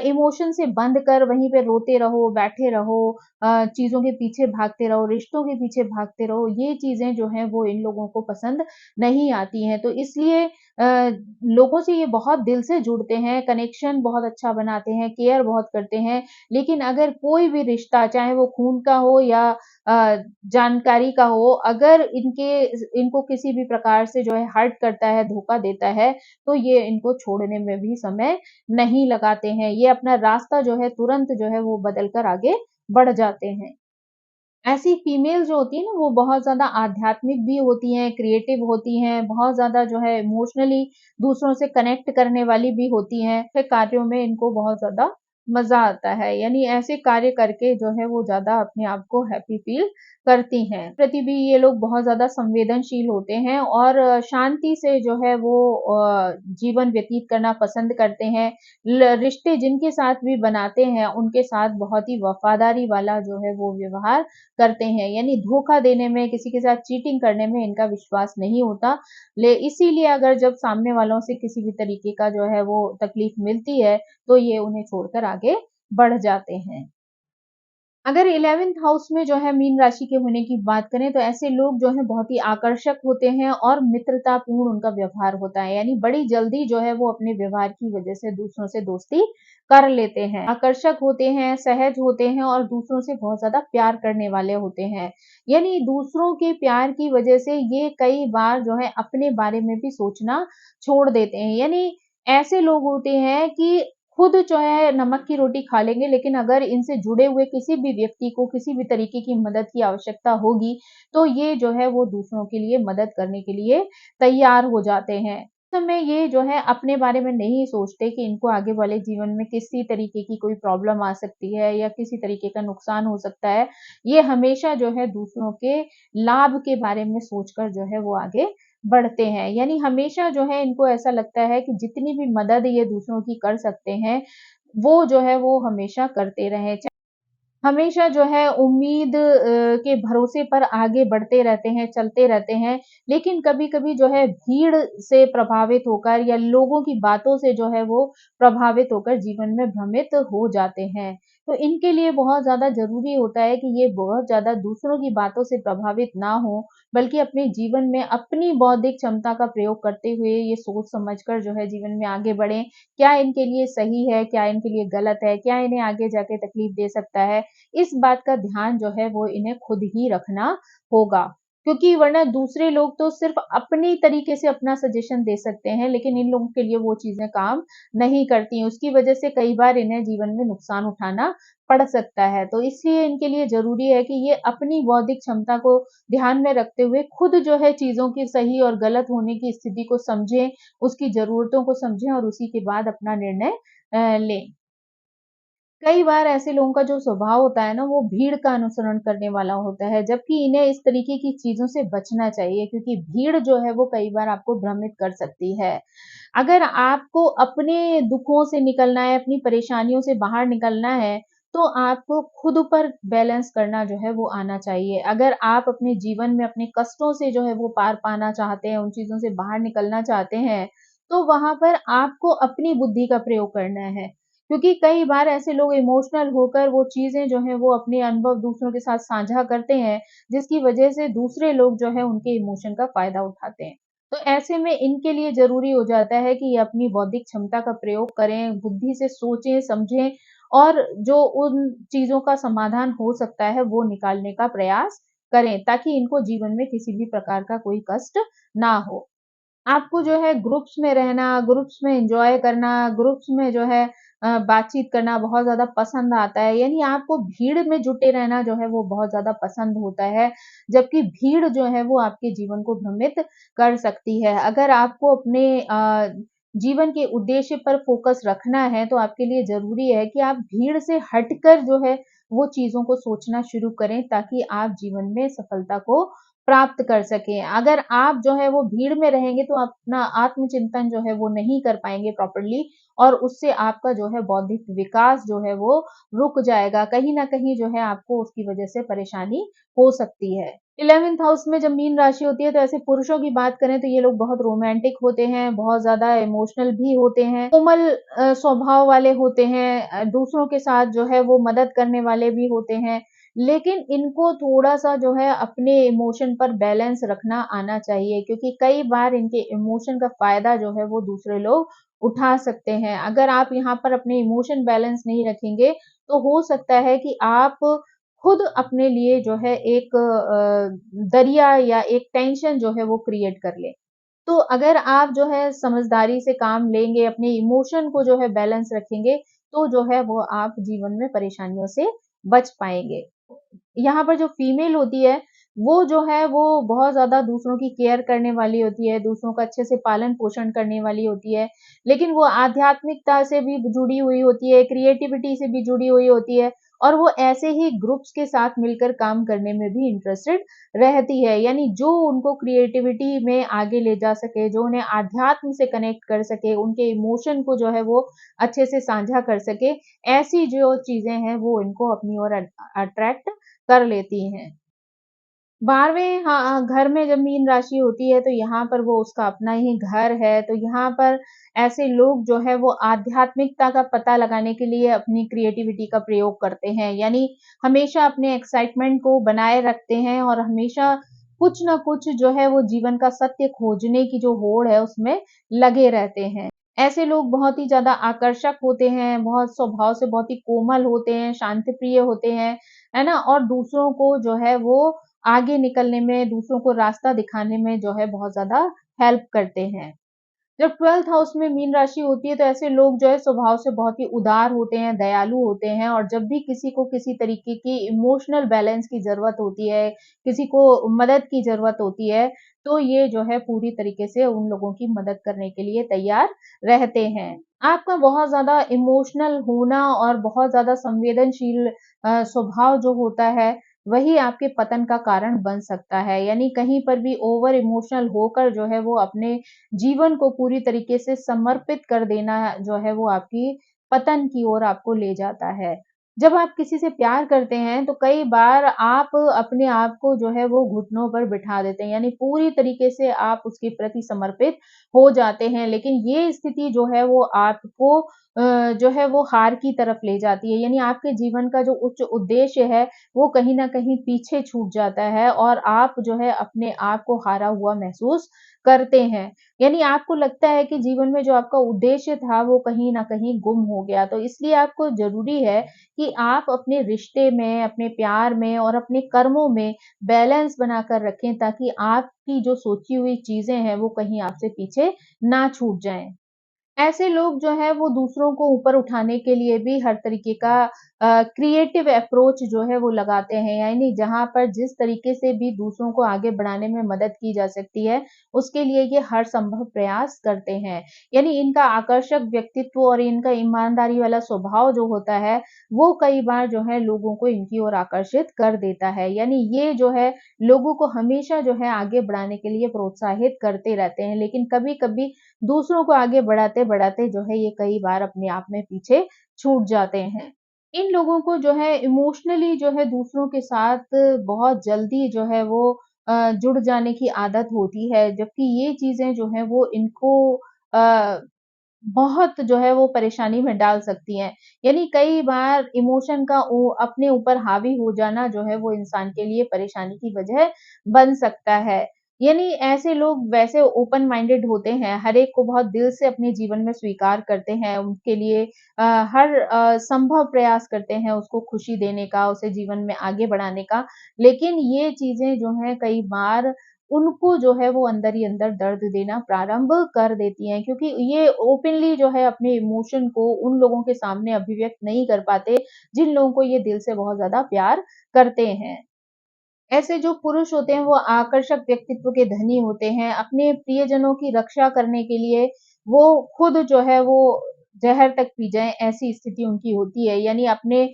इमोशन से बंध कर वहीं पे रोते रहो, बैठे रहो, चीज़ों के पीछे भागते रहो, रिश्तों के पीछे भागते रहो, ये चीज़ें जो हैं वो इन लोगों को पसंद नहीं आती हैं। तो इसलिए लोगों से ये बहुत दिल से जुड़ते हैं, कनेक्शन बहुत अच्छा बनाते हैं, केयर बहुत करते हैं। लेकिन अगर कोई भी रिश्ता, चाहे वो खून का हो या जानकारी का हो, अगर इनको किसी भी प्रकार से जो है हर्ट करता है, धोखा देता है, तो ये इनको छोड़ने में भी समय नहीं लगाते हैं। ये अपना रास्ता जो है तुरंत जो है वो बदल कर आगे बढ़ जाते हैं। ऐसी फीमेल जो होती है ना वो बहुत ज़्यादा आध्यात्मिक भी होती हैं, क्रिएटिव होती हैं, बहुत ज़्यादा जो है इमोशनली दूसरों से कनेक्ट करने वाली भी होती हैं। ऐसे कार्यों में इनको बहुत ज़्यादा मज़ा आता है, यानी ऐसे कार्य करके जो है वो ज़्यादा अपने आप को हैप्पी फ़ील करती हैं। प्रति भी ये लोग बहुत ज़्यादा संवेदनशील होते हैं और शांति से जो है वो जीवन व्यतीत करना पसंद करते हैं। रिश्ते जिनके साथ भी बनाते हैं, उनके साथ बहुत ही वफ़ादारी वाला जो है वो व्यवहार करते हैं, यानी धोखा देने में, किसी के साथ चीटिंग करने में इनका विश्वास नहीं होता। ले इसीलिए अगर जब सामने वालों से किसी भी तरीके का जो है वो तकलीफ मिलती है, तो ये उन्हें छोड़कर आगे बढ़ जाते हैं। अगर 11th हाउस में जो है मीन राशि के होने की बात करें, तो ऐसे लोग जो हैं बहुत ही आकर्षक होते हैं और मित्रतापूर्ण उनका व्यवहार होता है, यानी बड़ी जल्दी जो है वो अपने व्यवहार की वजह से दूसरों से दोस्ती कर लेते हैं। आकर्षक होते हैं, सहज होते हैं और दूसरों से बहुत ज़्यादा प्यार करने वाले होते हैं। यानी दूसरों के प्यार की वजह से ये कई बार जो है अपने बारे में भी सोचना छोड़ देते हैं। यानी ऐसे लोग होते हैं कि खुद जो है नमक की रोटी खा लेंगे, लेकिन अगर इनसे जुड़े हुए किसी भी व्यक्ति को किसी भी तरीके की मदद की आवश्यकता होगी, तो ये जो है वो दूसरों के लिए मदद करने के लिए तैयार हो जाते हैं। उस समय ये जो है अपने बारे में नहीं सोचते कि इनको आगे वाले जीवन में किसी तरीके की कोई प्रॉब्लम आ सकती है या किसी तरीके का नुकसान हो सकता है। ये हमेशा जो है दूसरों के लाभ के बारे में सोचकर जो है वो आगे बढ़ते हैं। यानी हमेशा जो है इनको ऐसा लगता है कि जितनी भी मदद ये दूसरों की कर सकते हैं, वो जो है वो हमेशा करते रहें। हमेशा जो है उम्मीद के भरोसे पर आगे बढ़ते रहते हैं, चलते रहते हैं, लेकिन कभी-कभी जो है भीड़ से प्रभावित होकर या लोगों की बातों से जो है वो प्रभावित होकर जीवन में भ्रमित हो जाते हैं। तो इनके लिए बहुत ज़्यादा ज़रूरी होता है कि ये बहुत ज़्यादा दूसरों की बातों से प्रभावित ना हों, बल्कि अपने जीवन में अपनी बौद्धिक क्षमता का प्रयोग करते हुए ये सोच समझ कर जो है जीवन में आगे बढ़ें। क्या इनके लिए सही है, क्या इनके लिए गलत है, क्या इन्हें आगे जाके तकलीफ दे सकता है, इस बात का ध्यान जो है वो इन्हें खुद ही रखना होगा। क्योंकि वरना दूसरे लोग तो सिर्फ़ अपनी तरीके से अपना सजेशन दे सकते हैं, लेकिन इन लोगों के लिए वो चीज़ें काम नहीं करती हैं। उसकी वजह से कई बार इन्हें जीवन में नुकसान उठाना पड़ सकता है। तो इसलिए इनके लिए ज़रूरी है कि ये अपनी बौद्धिक क्षमता को ध्यान में रखते हुए खुद जो है चीज़ों की सही और गलत होने की स्थिति को समझें, उसकी ज़रूरतों को समझें और उसी के बाद अपना निर्णय लें। कई बार ऐसे लोगों का जो स्वभाव होता है ना, वो भीड़ का अनुसरण करने वाला होता है, जबकि इन्हें इस तरीके की चीज़ों से बचना चाहिए क्योंकि भीड़ जो है वो कई बार आपको भ्रमित कर सकती है। अगर आपको अपने दुखों से निकलना है, अपनी परेशानियों से बाहर निकलना है, तो आपको खुद पर बैलेंस करना जो है वो आना चाहिए। अगर आप अपने जीवन में अपने कष्टों से जो है वो पार पाना चाहते हैं, उन चीज़ों से बाहर निकलना चाहते हैं, तो वहाँ पर आपको अपनी बुद्धि का प्रयोग करना है। क्योंकि कई बार ऐसे लोग इमोशनल होकर वो चीज़ें जो हैं वो अपने अनुभव दूसरों के साथ साझा करते हैं, जिसकी वजह से दूसरे लोग जो है उनके इमोशन का फ़ायदा उठाते हैं। तो ऐसे में इनके लिए ज़रूरी हो जाता है कि ये अपनी बौद्धिक क्षमता का प्रयोग करें, बुद्धि से सोचें, समझें और जो उन चीज़ों का समाधान हो सकता है वो निकालने का प्रयास करें, ताकि इनको जीवन में किसी भी प्रकार का कोई कष्ट ना हो। आपको जो है ग्रुप्स में रहना, ग्रुप्स में एन्जॉय करना, ग्रुप्स में जो है बातचीत करना बहुत ज़्यादा पसंद आता है। यानी आपको भीड़ में जुटे रहना जो है वो बहुत ज़्यादा पसंद होता है, जबकि भीड़ जो है वो आपके जीवन को भ्रमित कर सकती है। अगर आपको अपने जीवन के उद्देश्य पर फ़ोकस रखना है, तो आपके लिए ज़रूरी है कि आप भीड़ से हटकर जो है वो चीज़ों को सोचना शुरू करें ताकि आप जीवन में सफलता को प्राप्त कर सकें। अगर आप जो है वो भीड़ में रहेंगे तो अपना आत्मचिंतन जो है वो नहीं कर पाएँगे प्रॉपर्ली और उससे आपका जो है बौद्धिक विकास जो है वो रुक जाएगा। कहीं न कहीं जो है आपको उसकी वजह से परेशानी हो सकती है। 11th हाउस में जब मीन राशि होती है तो ऐसे पुरुषों की बात करें तो ये लोग बहुत रोमांटिक होते हैं, बहुत ज़्यादा इमोशनल भी होते हैं, कोमल स्वभाव वाले होते हैं, दूसरों के साथ जो है वो मदद करने वाले भी होते हैं। लेकिन इनको थोड़ा-सा जो है अपने इमोशन पर बैलेंस रखना आना चाहिए क्योंकि कई बार इनके इमोशन का फ़ायदा जो है वो दूसरे लोग उठा सकते हैं। अगर आप यहाँ पर अपने इमोशन बैलेंस नहीं रखेंगे, तो हो सकता है कि आप खुद अपने लिए जो है एक दरिया या एक टेंशन जो है वो क्रिएट कर लें। तो अगर आप जो है समझदारी से काम लेंगे, अपने इमोशन को जो है बैलेंस रखेंगे, तो जो है वो आप जीवन में परेशानियों से बच पाएँगे। यहाँ पर जो फीमेल होती है, वो जो है वो बहुत ज़्यादा दूसरों की केयर करने वाली होती है, दूसरों का अच्छे से पालन-पोषण करने वाली होती है, लेकिन वो आध्यात्मिकता से भी जुड़ी हुई होती है, क्रिएटिविटी से भी जुड़ी हुई होती है और वो ऐसे ही ग्रुप्स के साथ मिलकर काम करने में भी इंटरेस्टेड रहती है। यानी जो उनको क्रिएटिविटी में आगे ले जा सके, जो उन्हें आध्यात्म से कनेक्ट कर सके, उनके इमोशन को जो है वो अच्छे से साझा कर सके, ऐसी जो चीज़ें हैं वो इनको अपनी ओर अट्रैक्ट कर लेती हैं। 12वें घर में जब मीन राशि होती है तो यहाँ पर वो उसका अपना ही घर है, तो यहाँ पर ऐसे लोग जो है वो आध्यात्मिकता का पता लगाने के लिए अपनी क्रिएटिविटी का प्रयोग करते हैं। यानी हमेशा अपने एक्साइटमेंट को बनाए रखते हैं और हमेशा कुछ न कुछ जो है वो जीवन का सत्य खोजने की जो होड़ है उसमें लगे रहते हैं। ऐसे लोग बहुत ही ज़्यादा आकर्षक होते हैं, बहुत स्वभाव से बहुत ही कोमल होते हैं, शांतिप्रिय होते हैं, है ना? और दूसरों को जो है वो आगे निकलने में, दूसरों को रास्ता दिखाने में जो है बहुत ज़्यादा हेल्प करते हैं। जब 12th हाउस में मीन राशि होती है तो ऐसे लोग जो है स्वभाव से बहुत ही उदार होते हैं, दयालु होते हैं और जब भी किसी को किसी तरीके की इमोशनल बैलेंस की ज़रूरत होती है, किसी को मदद की ज़रूरत होती है, तो ये जो है पूरी तरीके से उन लोगों की मदद करने के लिए तैयार रहते हैं। आपका बहुत ज़्यादा इमोशनल होना और बहुत ज़्यादा संवेदनशील स्वभाव जो होता है, वही आपके पतन का कारण बन सकता है। यानी कहीं पर भी ओवर इमोशनल होकर जो है वो अपने जीवन को पूरी तरीके से समर्पित कर देना जो है वो आपकी पतन की ओर आपको ले जाता है। जब आप किसी से प्यार करते हैं तो कई बार आप अपने आप को जो है वो घुटनों पर बिठा देते हैं, यानी पूरी तरीके से आप उसके प्रति समर्पित हो जाते हैं। लेकिन ये स्थिति जो है वो आपको जो है वो हार की तरफ ले जाती है, यानी आपके जीवन का जो उच्च उद्देश्य है वो कहीं न कहीं पीछे छूट जाता है और आप जो है अपने आप को हारा हुआ महसूस करते हैं। यानी आपको लगता है कि जीवन में जो आपका उद्देश्य था वो कहीं न कहीं गुम हो गया। तो इसलिए आपको ज़रूरी है कि आप अपने रिश्ते में, अपने प्यार में और अपने कर्मों में बैलेंस बनाकर रखें ताकि आपकी जो सोची हुई चीज़ें हैं वो कहीं आपसे पीछे ना छूट जाएँ। ऐसे लोग जो है वो दूसरों को ऊपर उठाने के लिए भी हर तरीके का क्रिएटिव अप्रोच जो है वो लगाते हैं, यानी जहाँ पर जिस तरीके से भी दूसरों को आगे बढ़ाने में मदद की जा सकती है, उसके लिए ये हर संभव प्रयास करते हैं। यानी इनका आकर्षक व्यक्तित्व और इनका ईमानदारी वाला स्वभाव जो होता है, वो कई बार जो है लोगों को इनकी ओर आकर्षित कर देता है। यानी ये जो है लोगों को हमेशा जो है आगे बढ़ाने के लिए प्रोत्साहित करते रहते हैं, लेकिन कभी-कभी दूसरों को आगे बढ़ाते-बढ़ाते जो है ये कई बार अपने आप में पीछे छूट जाते हैं। इन लोगों को जो है इमोशनली जो है दूसरों के साथ बहुत जल्दी जो है वो जुड़ जाने की आदत होती है, जबकि ये चीज़ें जो हैं वो इनको अ, बहुत जो है वो परेशानी में डाल सकती हैं। यानी कई बार इमोशन का अपने ऊपर हावी हो जाना जो है वो इंसान के लिए परेशानी की वजह बन सकता है। यानी ऐसे लोग वैसे ओपन माइंडेड होते हैं, हर एक को बहुत दिल से अपने जीवन में स्वीकार करते हैं, उनके लिए हर संभव प्रयास करते हैं उसको खुशी देने का, उसे जीवन में आगे बढ़ाने का। लेकिन ये चीज़ें जो हैं कई बार उनको जो है वो अंदर ही अंदर दर्द देना प्रारंभ कर देती हैं क्योंकि ये ओपनली जो है अपने इमोशन को उन लोगों के सामने अभिव्यक्त नहीं कर पाते, जिन लोगों को ये दिल से बहुत ज़्यादा प्यार करते हैं। ऐसे जो पुरुष होते हैं वो आकर्षक व्यक्तित्व के धनी होते हैं, अपने प्रियजनों की रक्षा करने के लिए वो खुद जो है वो ज़हर तक पी जाएँ ऐसी स्थिति उनकी होती है। यानी अपने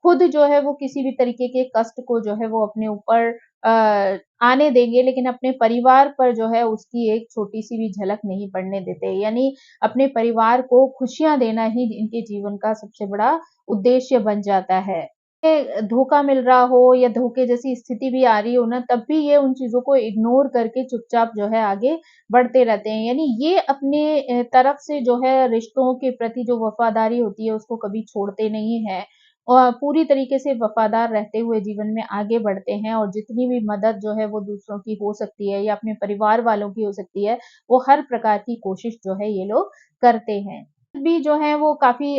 खुद जो है वो किसी भी तरीके के कष्ट को जो है वो अपने ऊपर आने देंगे, लेकिन अपने परिवार पर जो है उसकी एक छोटी-सी भी झलक नहीं पड़ने देते। यानी अपने परिवार को खुशियाँ देना ही इनके जीवन का सबसे बड़ा उद्देश्य बन जाता है। धोखा मिल रहा हो या धोखे जैसी स्थिति भी आ रही हो ना, तब भी ये उन चीज़ों को इग्नोर करके चुपचाप जो है आगे बढ़ते रहते हैं। यानी ये अपने तरफ से जो है रिश्तों के प्रति जो वफ़ादारी होती है उसको कभी छोड़ते नहीं हैं और पूरी तरीके से वफ़ादार रहते हुए जीवन में आगे बढ़ते हैं और जितनी भी मदद जो है वो दूसरों की हो सकती है या अपने परिवार वालों की हो सकती है, वो हर प्रकार की कोशिश जो है ये लोग करते हैं। भी जो है वो काफ़ी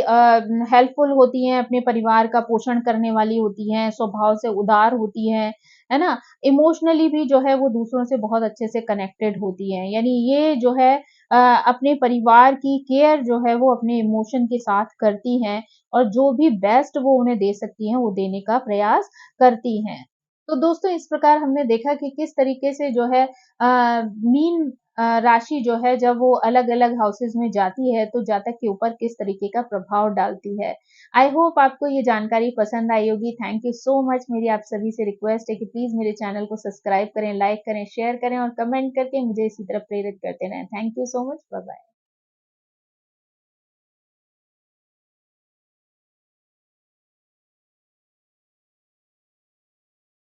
हेल्पफुल होती हैं, अपने परिवार का पोषण करने वाली होती हैं, स्वभाव से उदार होती हैं, है ना? इमोशनली भी जो है वो दूसरों से बहुत अच्छे से कनेक्टेड होती हैं। यानी ये जो है अपने परिवार की केयर जो है वो अपने इमोशन के साथ करती हैं और जो भी बेस्ट वो उन्हें दे सकती हैं, वो देने का प्रयास करती हैं। तो दोस्तों इस प्रकार हमने देखा कि किस तरीके से जो है मीन राशि जो है जब वो अलग-अलग हाउसेज़ में जाती है, तो जातक के ऊपर किस तरीके का प्रभाव डालती है। आई होप आपको ये जानकारी पसंद आई होगी। Thank you so much. मेरी आप सभी से रिक्वेस्ट है कि प्लीज़ मेरे चैनल को सब्सक्राइब करें, लाइक करें, शेयर करें और कमेंट करके मुझे इसी तरह प्रेरित करते रहें। Thank you so much. Bye bye.